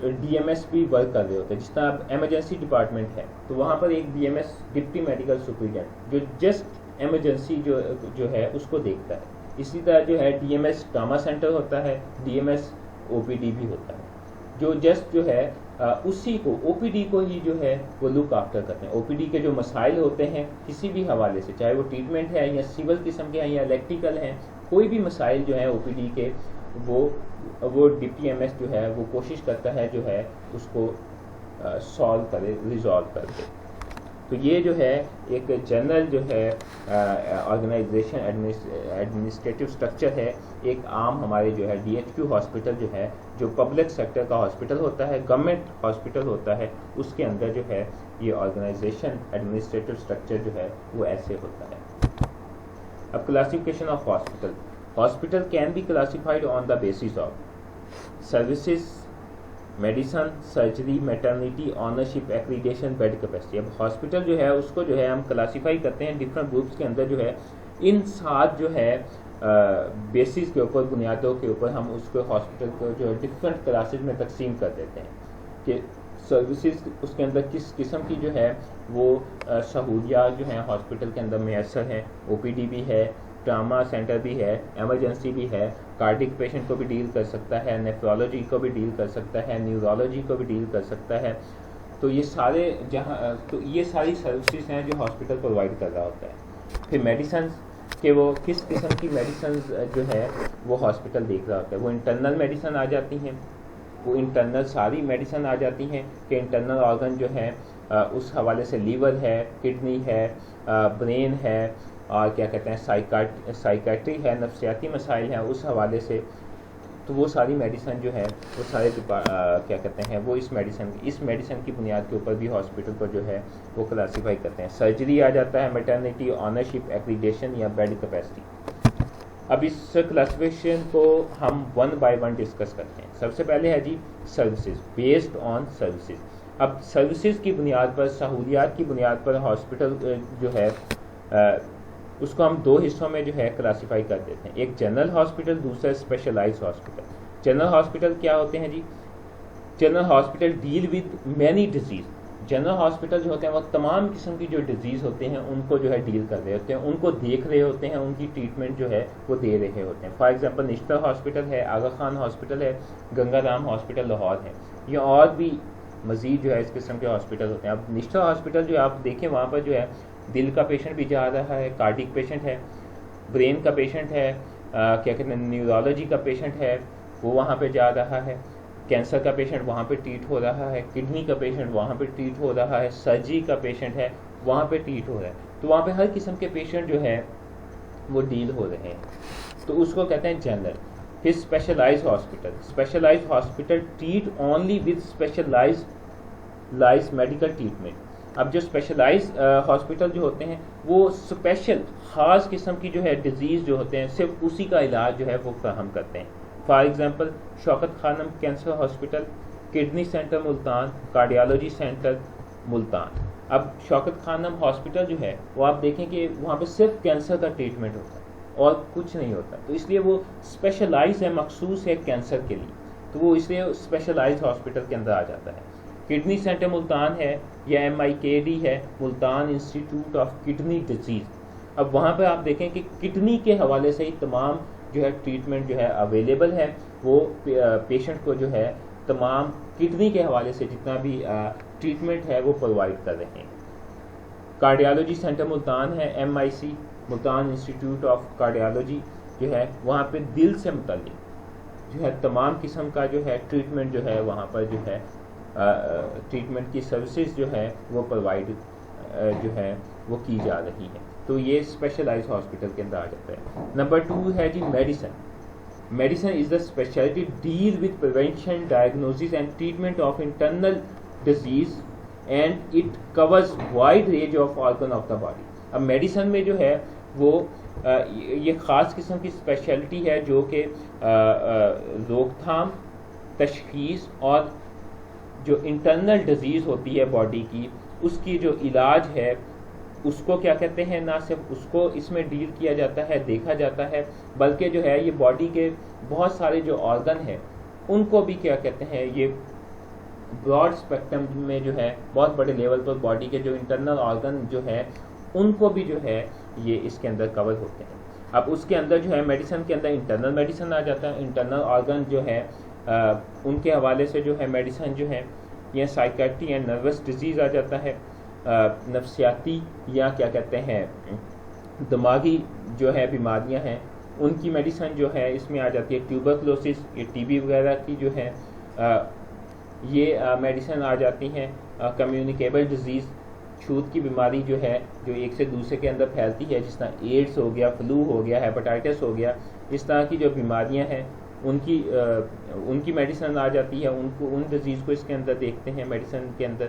DMS بھی ورک کر رہے ہوتے ہیں. جس طرح اب ایمرجنسی ڈپارٹمنٹ ہے تو وہاں پر ایک DMS ڈپٹی میڈیکل سپرنٹینڈنٹ جو جسٹ ایمرجنسی جو ہے اس کو دیکھتا ہے. اسی طرح جو ہے D M S trauma centre ہوتا ہے, D M S O P D بھی ہوتا ہے, جو جسٹ جو ہے اسی کو او پی ڈی کو ہی جو ہے وہ لک آفٹر کرتے ہیں. او پی ڈی کے جو مسائل ہوتے ہیں کسی بھی حوالے سے, چاہے وہ ٹریٹمنٹ ہے یا سول قسم کے ہیں یا الیکٹریکل ہیں, کوئی بھی مسائل جو ہیں او پی ڈی کے وہ ڈی پی ایم ایس جو ہے وہ کوشش کرتا ہے جو ہے اس کو سالو کرے, ریزالو کر دے. تو یہ جو ہے ایک جنرل جو ہے آرگنائزیشن ایڈمنسٹریٹو اسٹرکچر ہے. ایک عام ہمارے جو ہے ڈی ایچ کیو ہاسپٹل جو ہے, جو پبلک سیکٹر کا ہاسپٹل ہوتا ہے, گورنمنٹ ہاسپٹل ہوتا ہے, اس کے اندر جو ہے یہ آرگنائزیشن ایڈمنسٹریٹو اسٹرکچر جو ہے وہ ایسے ہوتا ہے. اب classification of hospital. Hospital can be classified on the basis of services, medicine, surgery, maternity, ownership, accreditation, bed capacity. اب ہاسپٹل جو ہے اس کو جو ہے ہم کلاسیفائی کرتے ہیں ڈفرینٹ گروپس کے اندر. جو ہے ان 7 جو ہے بیسس کے اوپر, بنیادوں کے اوپر ہم اس کو ہاسپٹل کو جو ہے ڈفرینٹ کلاسز میں تقسیم کر دیتے ہیں کہ سروسز اس کے اندر کس قسم کی جو ہے وہ سہولیات جو ہیں ہاسپٹل کے اندر میسر ہیں. او پی ڈی بھی ہے, ٹراما سینٹر بھی ہے, ایمرجنسی بھی ہے, کارڈک پیشنٹ کو بھی ڈیل کر سکتا ہے, نیفرولوجی کو بھی ڈیل کر سکتا ہے, نیورولوجی کو بھی ڈیل کر سکتا ہے. تو یہ ساری سروسز ہیں جو ہاسپٹل پرووائڈ کر رہا ہوتا ہے. پھر میڈیسنز کہ وہ کس قسم کی میڈیسنز جو ہے وہ ہاسپٹل دیکھ رہا ہوتا ہے. وہ انٹرنل میڈیسن آ جاتی ہیں, وہ انٹرنل ساری میڈیسن آ جاتی ہیں کہ انٹرنل آرگن جو ہے اس حوالے سے لیور ہے, کڈنی ہے, برین ہے, اور کیا کہتے ہیں سائیکیٹری ہے, نفسیاتی مسائل ہیں اس حوالے سے. تو وہ ساری میڈیسن جو ہے وہ سارے کیا کہتے ہیں وہ اس میڈیسن کی بنیاد کے اوپر بھی ہاسپٹل کو جو ہے وہ کلاسیفائی کرتے ہیں. سرجری آ جاتا ہے, میٹرنیٹی, آنرشپ, ایکریڈیشن یا بیڈ کیپیسٹی. اب اس کلاسیفیکیشن کو ہم 1 by 1 ڈسکس کرتے ہیں. سب سے پہلے ہے جی سروسز, بیسڈ آن سروسز. اب سروسز کی بنیاد پر, سہولیات کی بنیاد پر ہاسپٹل جو ہے اس کو ہم 2 حصوں میں جو ہے کلاسیفائی کر دیتے ہیں. ایک جنرل ہاسپٹل, دوسرا اسپیشلائز ہاسپٹل. جنرل ہاسپٹل کیا ہوتے ہیں جی؟ General hospital deal with many disease. General hospital جو ہوتے ہیں وہ تمام قسم کی جو ڈیزیز ہوتے ہیں ان کو جو ہے ڈیل کر رہے ہوتے ہیں, ان کو دیکھ رہے ہوتے ہیں, ان کی ٹریٹمنٹ جو ہے وہ دے رہے ہوتے ہیں. فار ایگزامپل نشتر ہاسپٹل ہے, آغا خان ہاسپٹل ہے, گنگا رام ہاسپٹل لاہور ہے, یا اور بھی مزید جو ہے اس قسم کے ہاسپٹل ہوتے ہیں. اب نشتر ہاسپٹل جو آپ دیکھیں وہاں پر جو ہے دل کا پیشنٹ بھی جا رہا ہے, کارڈک پیشنٹ ہے, برین کا پیشنٹ ہے, کیا کہتے ہیں نیورولوجی کا پیشنٹ ہے وہ وہاں پہ جا رہا ہے, کینسر کا پیشنٹ وہاں پہ ٹریٹ ہو رہا ہے, کڈنی کا پیشنٹ وہاں پہ ٹریٹ ہو رہا ہے, سرجری کا پیشنٹ ہے وہاں پہ ٹریٹ ہو رہا ہے. تو وہاں پہ ہر قسم کے پیشنٹ جو ہے وہ ڈیل ہو رہے ہیں, تو اس کو کہتے ہیں جنرل. پھر specialize hospital. Specialize hospital treat only with specialize medical treatment. اب جو اسپیشلائز ہاسپٹل جو ہوتے ہیں وہ اسپیشل خاص قسم کی جو ہے ڈیزیز جو ہوتے ہیں صرف اسی کا علاج جو ہے وہ فراہم کرتے ہیں. For example Shaukat Khanum cancer hospital, kidney centre Multan, cardiology centre Multan. اب شوکت خانم ہاسپٹل جو ہے وہ آپ دیکھیں کہ وہاں پہ صرف کینسر کا ٹریٹمنٹ ہوتا ہے اور کچھ نہیں ہوتا, تو اس لیے وہ اسپیشلائز ہے, مخصوص ہے کینسر کے لیے, تو وہ اس لیے اسپیشلائز ہاسپٹل کے اندر آ جاتا ہے. کڈنی سینٹر ملتان ہے یا MIKD ہے, Multan institute of kidney disease. اب وہاں پہ آپ دیکھیں کہ کڈنی کے حوالے سے ہی تمام جو ہے ٹریٹمنٹ جو ہے اویلیبل ہے. وہ پیشنٹ کو جو ہے تمام کڈنی کے حوالے سے جتنا بھی ٹریٹمنٹ ہے وہ پرووائڈ کر رہے ہیں. کارڈیالوجی سینٹر ملتان ہے, MIC Multan institute of cardiology جو ہے, وہاں پہ دل سے متعلق جو ہے تمام قسم کا جو ہے ٹریٹمنٹ جو ہے وہاں پر جو ہے ٹریٹمنٹ کی سروسز جو ہے وہ پرووائڈ جو ہے وہ کی جا رہی ہے. تو یہ اسپیشلائز ہاسپٹل کے اندر آ جاتا ہے. نمبر 2 ہے جی medicine. Medicine is the specialty deal with prevention, diagnosis and treatment of internal disease and it covers wide range of organ of the body. اب میڈیسن میں جو ہے وہ یہ خاص قسم کی اسپیشلٹی ہے جو کہ روک تھام, تشخیص اور جو انٹرنل ڈیزیز ہوتی ہے باڈی کی اس کی جو علاج ہے اس کو کیا کہتے ہیں, نہ صرف اس کو اس میں ڈیل کیا جاتا ہے, دیکھا جاتا ہے, بلکہ جو ہے یہ باڈی کے بہت سارے جو آرگن ہیں ان کو بھی کیا کہتے ہیں یہ براڈ اسپیکٹرم میں جو ہے بہت بڑے لیول پر باڈی کے جو انٹرنل آرگن جو ہے ان کو بھی جو ہے یہ اس کے اندر کور ہوتے ہیں. اب اس کے اندر جو ہے میڈیسن کے اندر انٹرنل میڈیسن آ جاتا ہے. انٹرنل آرگن جو ہے ان کے حوالے سے جو ہے میڈیسن جو ہے یہ سائیکیٹری اینڈ نروس ڈیزیز آ جاتا ہے. نفسیاتی یا کیا کہتے ہیں دماغی جو ہے بیماریاں ہیں ان کی میڈیسن جو ہے اس میں آ جاتی ہے. ٹیوبرکلوسس یہ ٹی بی وغیرہ کی جو ہے یہ میڈیسن آ جاتی ہیں. کمیونیکیبل ڈیزیز چھوت کی بیماری جو ہے جو ایک سے دوسرے کے اندر پھیلتی ہے جس طرح ایڈس ہو گیا, فلو ہو گیا, ہیپاٹائٹس ہو گیا, اس طرح کی جو بیماریاں ہیں ان کی میڈیسن آ جاتی ہے. ان ڈیزیز کو اس کے اندر دیکھتے ہیں میڈیسن کے اندر,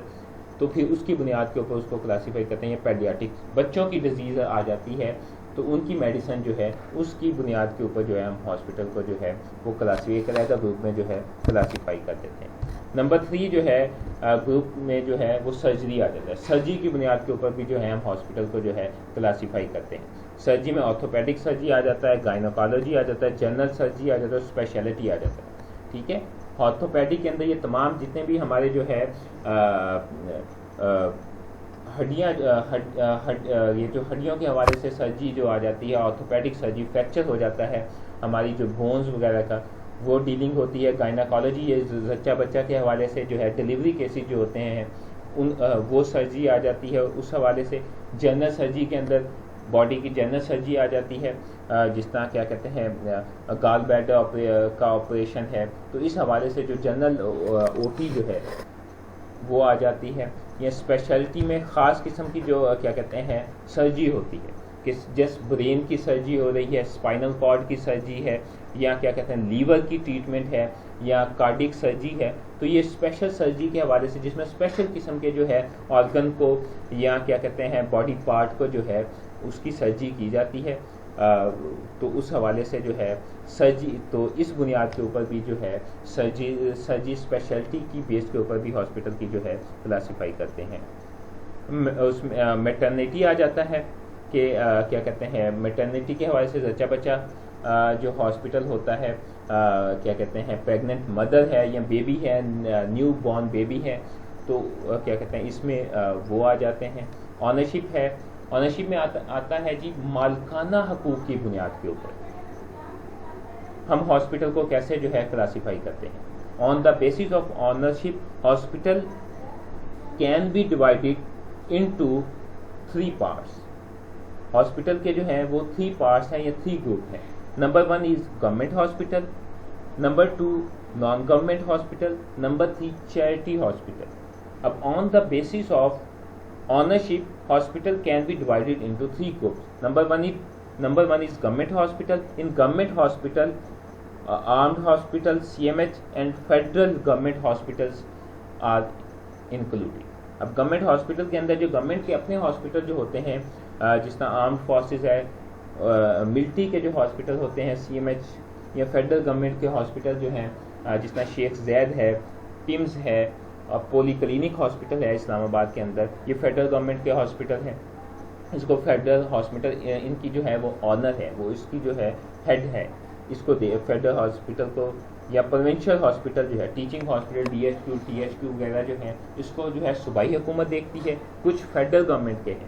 تو پھر اس کی بنیاد کے اوپر اس کو کلاسیفائی کرتے ہیں. پیڈیاٹکس بچوں کی ڈیزیز آ جاتی ہے تو ان کی میڈیسن جو ہے اس کی بنیاد کے اوپر جو ہے ہم ہاسپٹل کو جو ہے وہ کلاسیفائی علیحدہ گروپ میں جو ہے کلاسیفائی کر دیتے ہیں. نمبر 3 جو ہے گروپ میں جو ہے وہ سرجری آ جاتا ہے. سرجری کی بنیاد کے اوپر بھی جو ہے ہم ہاسپٹل کو جو ہے کلاسیفائی کرتے ہیں. سرجری میں آرتھوپیڈک سرجری آ جاتا ہے, گائنوکالوجی آ جاتا ہے, جنرل سرجری آ جاتا ہے, اسپیشلٹی آ جاتا ہے. ٹھیک ہے. آرتھوپیڈک کے اندر یہ تمام جتنے بھی ہمارے جو ہے ہڈیاں یہ جو ہڈیوں کے حوالے سے سرجری جو آ جاتی ہے, آرتھوپیڈک سرجری, فریکچر ہو جاتا ہے ہماری جو بونز وغیرہ کا, وہ ڈیلنگ ہوتی ہے. گائناکالوجی یہ زچہ بچہ کے حوالے سے جو ہے ڈیلیوری کیسز جو ہوتے ہیں وہ سرجری آ جاتی ہے اس حوالے سے. جنرل سرجری کے اندر باڈی کی جنرل سرجری آ جاتی ہے, جس طرح کیا کہتے ہیں گال بیڈر کا آپریشن ہے, تو اس حوالے سے جو جنرل او ٹی جو ہے وہ آ جاتی ہے. یا اسپیشلٹی میں خاص قسم کی جو کیا کہتے ہیں سرجری ہوتی ہے کہ جس برین کی سرجری ہو رہی ہے, اسپائنل کارڈ کی سرجری ہے, یا کیا کہتے ہیں لیور کی ٹریٹمنٹ ہے, یا کارڈک سرجری ہے, تو یہ اسپیشل سرجری کے حوالے سے جس میں اسپیشل قسم کے جو ہے آرگن کو یا کیا کہتے ہیں باڈی پارٹ کو جو ہے اس کی سرجری کی جاتی ہے. تو اس حوالے سے جو ہے سرجری, تو اس بنیاد کے اوپر بھی جو ہے سرجری اسپیشلٹی کی بیس کے اوپر بھی ہاسپٹل کی جو ہے کلاسیفائی کرتے ہیں. اس میں میٹرنیٹی آ جاتا ہے کہ کیا کہتے ہیں میٹرنیٹی کے حوالے سے زچہ بچہ جو ہاسپٹل ہوتا ہے, کیا کہتے ہیں پیگننٹ مدر ہے یا بیبی ہے, نیو بورن بیبی ہے, تو کیا کہتے ہیں اس میں وہ آ جاتے ہیں. آنرشپ ہے, آنرشپ میں آتا ہے جی مالکانہ حقوق کی بنیاد کے اوپر ہم ہاسپٹل کو کیسے جو ہے کلاسیفائی کرتے ہیں. On the basis of ownership hospital can be divided into 3 parts. Hospital کے جو ہیں وہ 3 پارٹس ہیں یا 3 گروپ ہیں. Number 1 is government hospital, number 2 non government hospital, number 3 charity hospital. اب on the basis of ownership hospital can be divided into 3 groups. Number one is government hospital. In government hospital, armed hospital, CMH and federal government hospitals are included. اب government hospital کے اندر جو government کے اپنے hospital جو ہوتے ہیں جس طرح آرمڈ فورسز ہے, ملٹری کے جو ہاسپٹل ہوتے ہیں CMH, یا فیڈرل گورنمنٹ کے ہاسپٹل جو ہیں جس طرح شیخ زید ہے, ٹمز ہے, پولی کلینک ہاسپٹل ہے اسلام آباد کے اندر, یہ فیڈرل گورنمنٹ کے ہاسپٹل ہیں. اس کو فیڈرل ہاسپٹل ان کی جو ہے وہ آنر ہے, وہ اس کی جو ہے ہیڈ ہے, اس کو فیڈرل ہاسپٹل کو, یا پروونشل ہاسپٹل جو ہے ٹیچنگ ہاسپٹل DHQ THQ وغیرہ جو ہیں اس کو جو ہے صوبائی حکومت دیکھتی ہے. کچھ فیڈرل گورنمنٹ کے ہیں,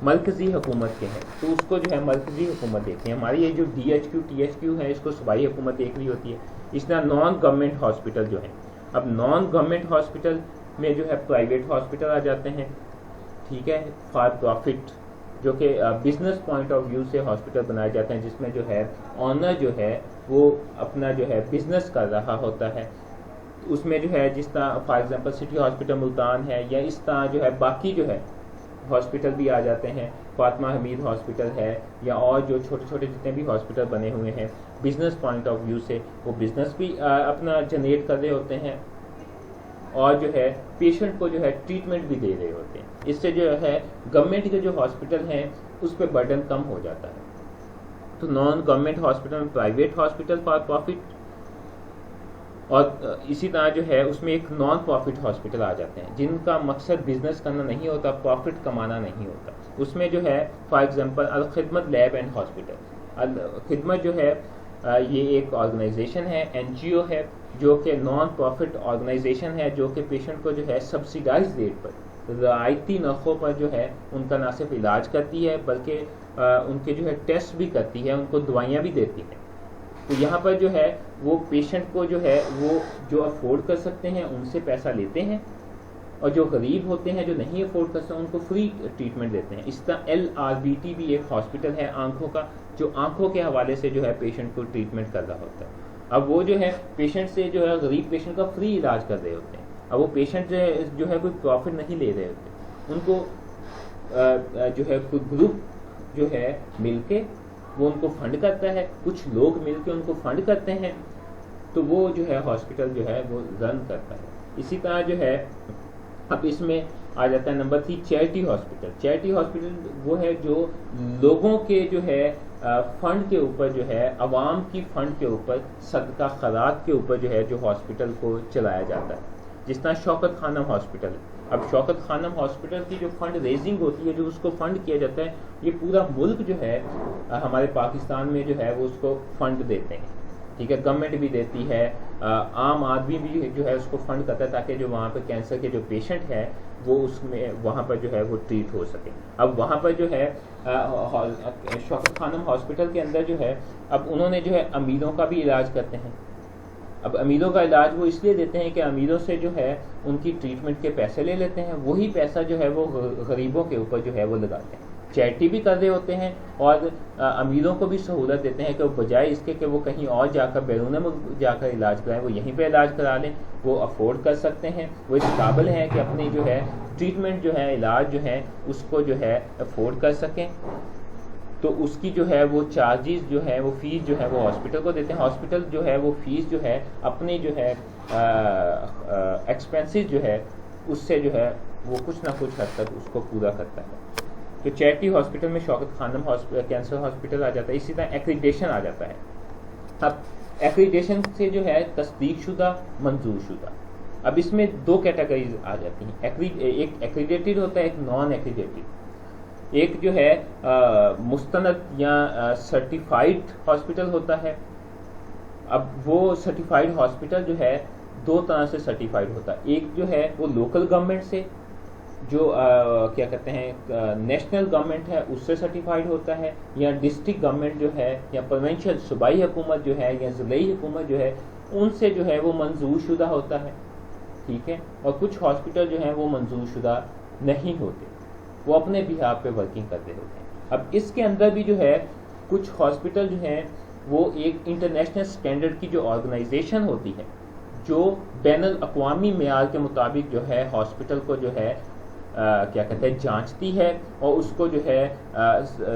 مرکزی حکومت کے ہیں, تو اس کو جو ہے مرکزی حکومت دیکھتی ہے. ہماری یہ جو DHQ THQ ہے اس کو صوبائی حکومت دیکھ رہی ہوتی ہے. اس طرح نان گورنمنٹ ہاسپٹل جو ہیں, اب نان گورنمنٹ ہاسپٹل میں جو ہے پرائیویٹ ہاسپٹل آ جاتے ہیں, ٹھیک ہے, فار پروفٹ, جو کہ بزنس پوائنٹ آف ویو سے ہاسپٹل بنائے جاتے ہیں جس میں جو ہے آنر جو ہے وہ اپنا جو ہے بزنس کر رہا ہوتا ہے. اس میں جو ہے جس طرح for example city hospital Multan ہے, یا اس طرح جو ہے باقی جو ہے ہاسپٹل بھی آ جاتے ہیں, فاطمہ حمید ہاسپٹل ہے, یا اور جو چھوٹے چھوٹے جتنے بھی ہاسپٹل بنے ہوئے ہیں بزنس پوائنٹ آف ویو سے وہ بزنس بھی اپنا جنریٹ کر رہے ہوتے ہیں, اور جو ہے پیشنٹ کو جو ہے ٹریٹمنٹ بھی دے رہے ہوتے ہیں. اس سے جو ہے گورنمنٹ کے جو ہاسپٹل ہیں اس پہ برڈن کم ہو جاتا ہے. تو non government hospital, private hospital for profit, اور اسی طرح جو ہے اس میں ایک نان پروفٹ ہاسپٹل آ جاتے ہیں جن کا مقصد بزنس کرنا نہیں ہوتا, پروفٹ کمانا نہیں ہوتا. اس میں جو ہے for example Alkhidmat lab and hospital. Alkhidmat جو ہے یہ ایک آرگنائزیشن ہے, NGO ہے, جو کہ نان پروفٹ آرگنائزیشن ہے, جو کہ پیشنٹ کو جو ہے سبسیڈائز ریٹ پر رعایتی نرخوں پر جو ہے ان کا نہ صرف علاج کرتی ہے بلکہ ان کے جو ہے ٹیسٹ بھی کرتی ہے، ان کو دوائیاں بھی دیتی ہیں۔ تو یہاں پر جو ہے وہ پیشنٹ کو جو ہے وہ جو افورڈ کر سکتے ہیں ان سے پیسہ لیتے ہیں، اور جو غریب ہوتے ہیں جو نہیں افورڈ کر سکتے ان کو فری ٹریٹمنٹ دیتے ہیں۔ اس طرح LRBT بھی ایک ہاسپٹل ہے آنکھوں کا، جو آنکھوں کے حوالے سے جو ہے پیشنٹ کو ٹریٹمنٹ کر رہا ہوتا ہے۔ اب وہ جو ہے پیشنٹ سے جو ہے غریب پیشنٹ کا فری علاج کر رہے ہوتے ہیں، اب وہ پیشنٹ جو ہے کوئی پروفٹ نہیں لے رہے ہوتے، ان کو جو ہے کوئی گروپ جو ہے مل کے وہ ان کو فنڈ کرتا ہے، کچھ لوگ مل کے ان کو فنڈ کرتے ہیں، تو وہ جو ہے ہاسپٹل جو ہے وہ رن کرتا ہے۔ اسی طرح جو ہے اب اس میں آ جاتا ہے number 3 charity hospital. Charity hospital وہ ہے جو لوگوں کے جو ہے فنڈ کے اوپر جو ہے عوام کی فنڈ کے اوپر صدقہ خیرات کے اوپر جو ہے جو ہاسپٹل کو چلایا جاتا ہے، جس طرح شوکت خانم ہاسپٹل ہے۔ اب شوکت خانم ہاسپٹل کی جو فنڈ ریزنگ ہوتی ہے، جو اس کو فنڈ کیا جاتا ہے، یہ پورا ملک جو ہے ہمارے پاکستان میں جو ہے وہ اس کو فنڈ دیتے ہیں، ٹھیک ہے، گورنمنٹ بھی دیتی ہے، عام آدمی بھی جو ہے اس کو فنڈ کرتا ہے تاکہ جو وہاں پہ کینسر کے جو پیشنٹ ہیں وہ اس میں وہاں پر جو ہے وہ ٹریٹ ہو سکے۔ اب وہاں پر جو ہے شوکت خانم ہاسپٹل کے اندر جو ہے اب انہوں نے جو ہے امیروں کا بھی علاج کرتے ہیں۔ اب امیروں کا علاج وہ اس لیے دیتے ہیں کہ امیروں سے جو ہے ان کی ٹریٹمنٹ کے پیسے لے لیتے ہیں، وہی پیسہ جو ہے وہ غریبوں کے اوپر جو ہے وہ لگاتے ہیں، چیریٹی بھی کر رہے ہوتے ہیں اور امیروں کو بھی سہولت دیتے ہیں کہ وہ بجائے اس کے کہ وہ کہیں اور جا کر بیرون ملک جا کر علاج کرائیں، وہ یہیں پہ علاج کرا لیں، وہ افورڈ کر سکتے ہیں، وہ اس قابل ہیں کہ اپنی جو ہے ٹریٹمنٹ جو ہے علاج جو ہے اس کو جو ہے افورڈ کر سکیں۔ تو اس کی جو ہے وہ چارجز جو ہے وہ فیس جو ہے وہ ہاسپٹل کو دیتے ہیں، ہاسپٹل جو ہے وہ فیس جو ہے اپنی جو ہے ایکسپینسز جو ہے اس سے جو ہے وہ کچھ نہ کچھ حد تک اس کو پورا کرتا ہے۔ تو چیریٹی ہاسپٹل میں شوکت خانم کینسر ہاسپٹل آ جاتا ہے۔ اسی طرح ایکریڈیشن آ جاتا ہے۔ اب ایکریڈیشن سے جو ہے تصدیق شدہ، منظور شدہ، اب اس میں 2 کیٹیگریز آ جاتی ہیں، ایک ایکریڈیٹڈ ہوتا ہے، ایک نان ایکریڈیٹڈ۔ ایک جو ہے مستند یا سرٹیفائڈ ہاسپٹل ہوتا ہے۔ اب وہ سرٹیفائڈ ہاسپٹل جو ہے 2 طرح سے سرٹیفائڈ ہوتا ہے، ایک جو ہے وہ لوکل گورنمنٹ سے، جو کیا کہتے ہیں نیشنل گورنمنٹ ہے اس سے سرٹیفائڈ ہوتا ہے، یا ڈسٹرکٹ گورنمنٹ جو ہے یا پروونشل صوبائی حکومت جو ہے یا ضلعی حکومت جو ہے ان سے جو ہے وہ منظور شدہ ہوتا ہے، ٹھیک ہے۔ اور کچھ ہاسپٹل جو ہیں وہ منظور شدہ نہیں ہوتے، وہ اپنے بہاف پہ ورکنگ کرتے ہوتے ہیں۔ اب اس کے اندر بھی جو ہے کچھ ہاسپٹل جو ہیں وہ ایک انٹرنیشنل سٹینڈرڈ کی جو آرگنائزیشن ہوتی ہے، جو بین الاقوامی معیار کے مطابق جو ہے ہاسپٹل کو جو ہے کیا کہتے ہیں جانچتی ہے اور اس کو جو ہے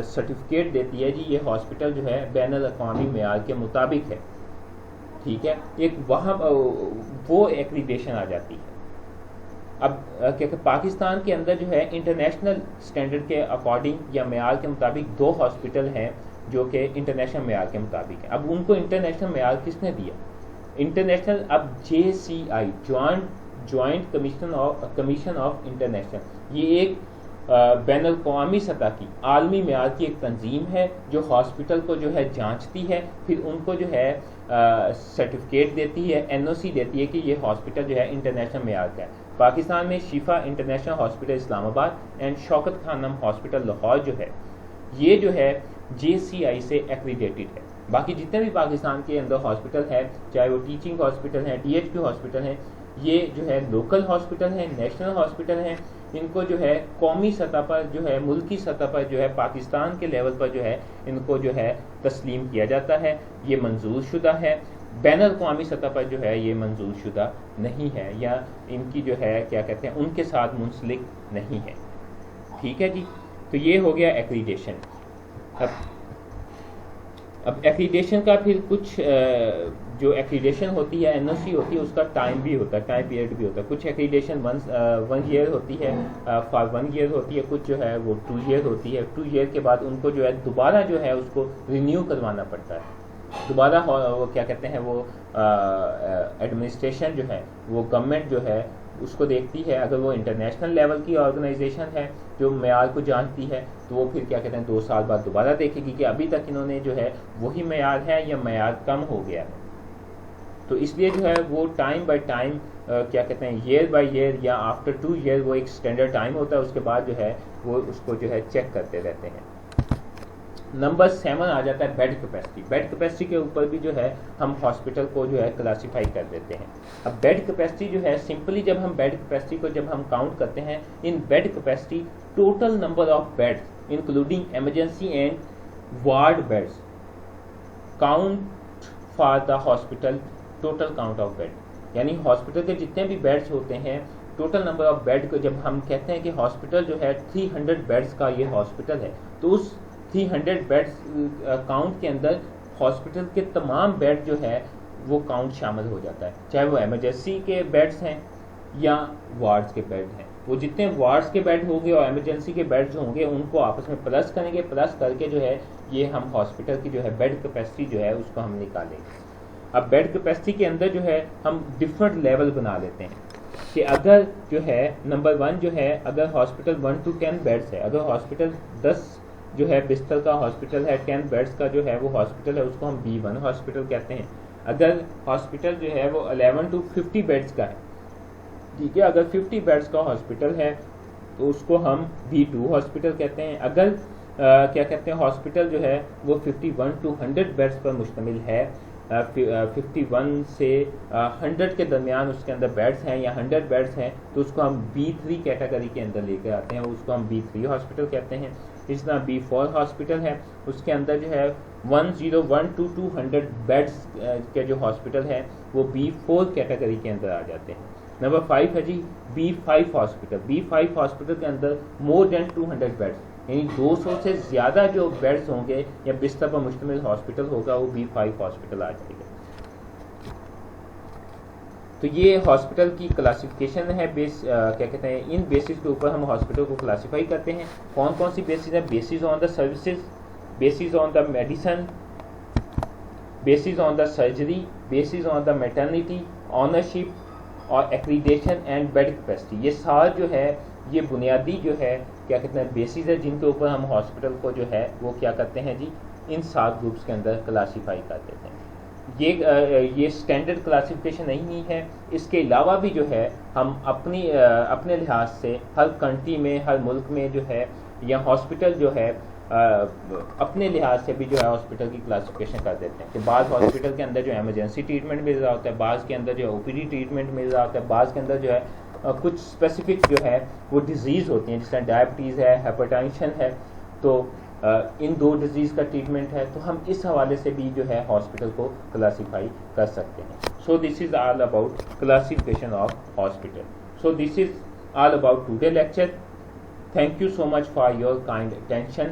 سرٹیفکیٹ دیتی ہے، جی یہ ہاسپٹل جو ہے بین الاقوامی معیار کے مطابق ہے، ٹھیک ہے، ایک وہاں وہ ایکریڈیشن آ جاتی ہے۔ اب کیا کہ پاکستان کے اندر جو ہے انٹرنیشنل سٹینڈرڈ کے اکارڈنگ یا معیار کے مطابق 2 ہاسپٹل ہیں جو کہ انٹرنیشنل معیار کے مطابق ہیں۔ اب ان کو انٹرنیشنل معیار کس نے دیا؟ انٹرنیشنل، اب JCI joint commission of international, یہ ایک بین الاقوامی سطح کی عالمی معیار کی ایک تنظیم ہے جو ہاسپٹل کو جو ہے جانچتی ہے، پھر ان کو جو ہے سرٹیفکیٹ دیتی ہے، NOC دیتی ہے کہ یہ ہاسپٹل جو ہے انٹرنیشنل معیار کا ہے۔ پاکستان میں شفا انٹرنیشنل ہاسپٹل اسلام آباد and Shaukat Khanum hospital Lahore جو ہے یہ جو ہے JCI سے ایکریڈیٹڈ ہے۔ باقی جتنے بھی پاکستان کے اندر ہاسپٹل ہے، چاہے وہ ٹیچنگ ہاسپٹل ہیں، THQ ہاسپٹل ہیں، یہ جو ہے لوکل ہاسپٹل ہیں، نیشنل ہاسپٹل ہیں، ان کو جو ہے قومی سطح پر جو ہے ملکی سطح پر جو ہے پاکستان کے لیول پر جو ہے ان کو جو ہے تسلیم کیا جاتا ہے، یہ منظور شدہ ہے۔ بین الاقوامی سطح پر جو ہے یہ منظور شدہ نہیں ہے یا ان کی جو ہے کیا کہتے ہیں ان کے ساتھ منسلک نہیں ہے، ٹھیک ہے جی۔ تو یہ ہو گیا ایکریڈیشن۔ اب ایکریڈیشن کا پھر کچھ جو ایکریڈیشن ہوتی ہے NOC ہوتی ہے اس کا ٹائم بھی ہوتا ہے، ٹائم پیریڈ بھی ہوتا ہے۔ کچھ ایکریڈیشن 1 ایئر ہوتی ہے، فار 1 ایئر ہوتی ہے، کچھ جو ہے وہ 2 ایئر ہوتی ہے۔ 2 ایئر کے بعد ان کو جو ہے دوبارہ جو ہے اس کو رینیو کروانا پڑتا ہے، دوبارہ وہ کیا کہتے ہیں وہ ایڈمنسٹریشن جو ہے وہ گورنمنٹ جو ہے اس کو دیکھتی ہے، اگر وہ انٹرنیشنل لیول کی آرگنائزیشن ہے جو معیار کو جانتی ہے تو وہ پھر کیا کہتے ہیں 2 سال بعد دوبارہ دیکھے گی کہ ابھی تک انہوں نے جو ہے وہی معیار ہے یا معیار کم ہو گیا ہے۔ تو اس لیے جو ہے وہ ٹائم بائی ٹائم کیا کہتے ہیں ایئر بائی ایئر یا آفٹر 2 ایئر وہ ایک اسٹینڈرڈ ٹائم ہوتا ہے، اس کے بعد جو ہے وہ اس کو جو ہے چیک کرتے رہتے ہیں۔ نمبر 7 آ جاتا ہے بیڈ کیپیسٹی۔ بیڈ کیپیسٹی کے اوپر بھی جو ہے ہم ہاسپٹل کو جو ہے کلاسیفائی کر دیتے ہیں۔ اب بیڈ کیپیسٹی جو ہے سمپلی جب ہم بیڈ کیپیسٹی کو جب ہم کاؤنٹ کرتے ہیں، in bed capacity total number of bed including emergency and ward beds count for the hospital total count of bed, یعنی ہاسپٹل کے جتنے بھی بیڈس ہوتے ہیں ٹوٹل نمبر آف بیڈ کو جب ہم کہتے ہیں کہ ہاسپٹل جو ہے 300 بیڈس کا یہ ہاسپٹل ہے، تو اس 300 بیڈس کاؤنٹ کے اندر ہاسپٹل کے تمام بیڈ جو ہے وہ کاؤنٹ شامل ہو جاتا ہے، چاہے وہ ایمرجنسی کے بیڈس ہیں یا وارڈز کے بیڈ ہیں۔ وہ جتنے وارڈز کے بیڈ ہوں گے اور ایمرجنسی کے بیڈز ہوں گے ان کو آپس میں پلس کریں گے، پلس کر کے جو ہے یہ ہم ہاسپٹل کی جو ہے بیڈ کیپیسٹی جو ہے اس کو ہم نکالیں گے۔ اب بیڈ کیپیسٹی کے اندر جو ہے ہم ڈفرنٹ لیول بنا لیتے ہیں کہ اگر جو ہے نمبر 1 جو ہے اگر ہاسپٹل 1 to 10 بیڈس ہے، اگر ہاسپٹل 10 جو ہے بستر کا ہاسپٹل ہے، 10 بیڈس کا جو ہے وہ ہاسپٹل ہے، اس کو ہم B1 ہاسپٹل کہتے ہیں۔ اگر ہاسپٹل جو ہے وہ 11 to 50 بیڈس کا ہے، ٹھیک ہے، اگر 50 بیڈس کا ہاسپٹل ہے تو اس کو ہم B2 ہاسپٹل کہتے ہیں۔ اگر کیا کہتے ہیں ہاسپٹل جو ہے وہ 51 to 100 بیڈس پر مشتمل ہے، 51 سے 100 کے درمیان اس کے اندر بیڈس ہیں یا 100 بیڈس ہیں، تو اس کو ہم B3 کیٹیگری کے اندر لے کے آتے ہیں، اس کو ہم B3 ہاسپٹل کہتے ہیں۔ اس طرح B4 ہاسپٹل ہے، اس کے اندر جو ہے 101 to 200 بیڈس کے جو ہاسپٹل ہے وہ B4 کیٹیگری کے اندر آ جاتے ہیں۔ نمبر 5 ہے جی B5 ہاسپٹل۔ B5 ہاسپٹل کے اندر مور دین 200 بیڈس، یعنی 200 سے زیادہ جو بیڈس ہوں گے یا بستر پر مشتمل ہاسپٹل ہوگا وہ B5 ہاسپٹل آ جائے گا۔ تو یہ ہاسپٹل کی کلاسیفیکیشن ہے، کیا کہتے ہیں ان بیسس کے اوپر ہم ہاسپٹل کو کلاسیفائی کرتے ہیں۔ کون کون سی بیسز ہیں؟ Bases on the services, bases on the medicine, bases on the surgery, bases on the maternity, ownership اور ایکریڈیشن اینڈ بیڈ کیپیسٹی۔ یہ سارا جو ہے یہ بنیادی جو ہے کیا کہتے ہیں بیسز ہے جن کے اوپر ہم ہاسپٹل کو جو ہے وہ کیا کرتے ہیں جی ان 7 گروپس کے اندر کلاسیفائی کر دیتے ہیں۔ یہ اسٹینڈرڈ کلاسیفیکیشن نہیں ہے، اس کے علاوہ بھی جو ہے ہم اپنے لحاظ سے ہر کنٹری میں ہر ملک میں جو ہے یا ہاسپٹل جو ہے اپنے لحاظ سے بھی جو ہے ہاسپٹل کی کلاسیفیکیشن کر دیتے ہیں کہ بعض ہاسپٹل کے اندر جو ایمرجنسی ٹریٹمنٹ مل رہا ہوتا ہے، بعض کے اندر جو OPD ٹریٹمنٹ مل رہا ہوتا ہے، بعض کے اندر جو ہے کچھ اسپیسیفک جو ہے وہ ڈیزیز ہوتی ہیں، جس طرح ڈائبٹیز ہے، ہائپرٹینشن ہے، تو ان 2 ڈیزیز کا ٹریٹمنٹ ہے، تو ہم اس حوالے سے بھی جو ہے ہاسپٹل کو کلاسیفائی کر سکتے ہیں۔ So this is all about classification of hospital. So this is all about today lecture. Thank you so much for your kind attention.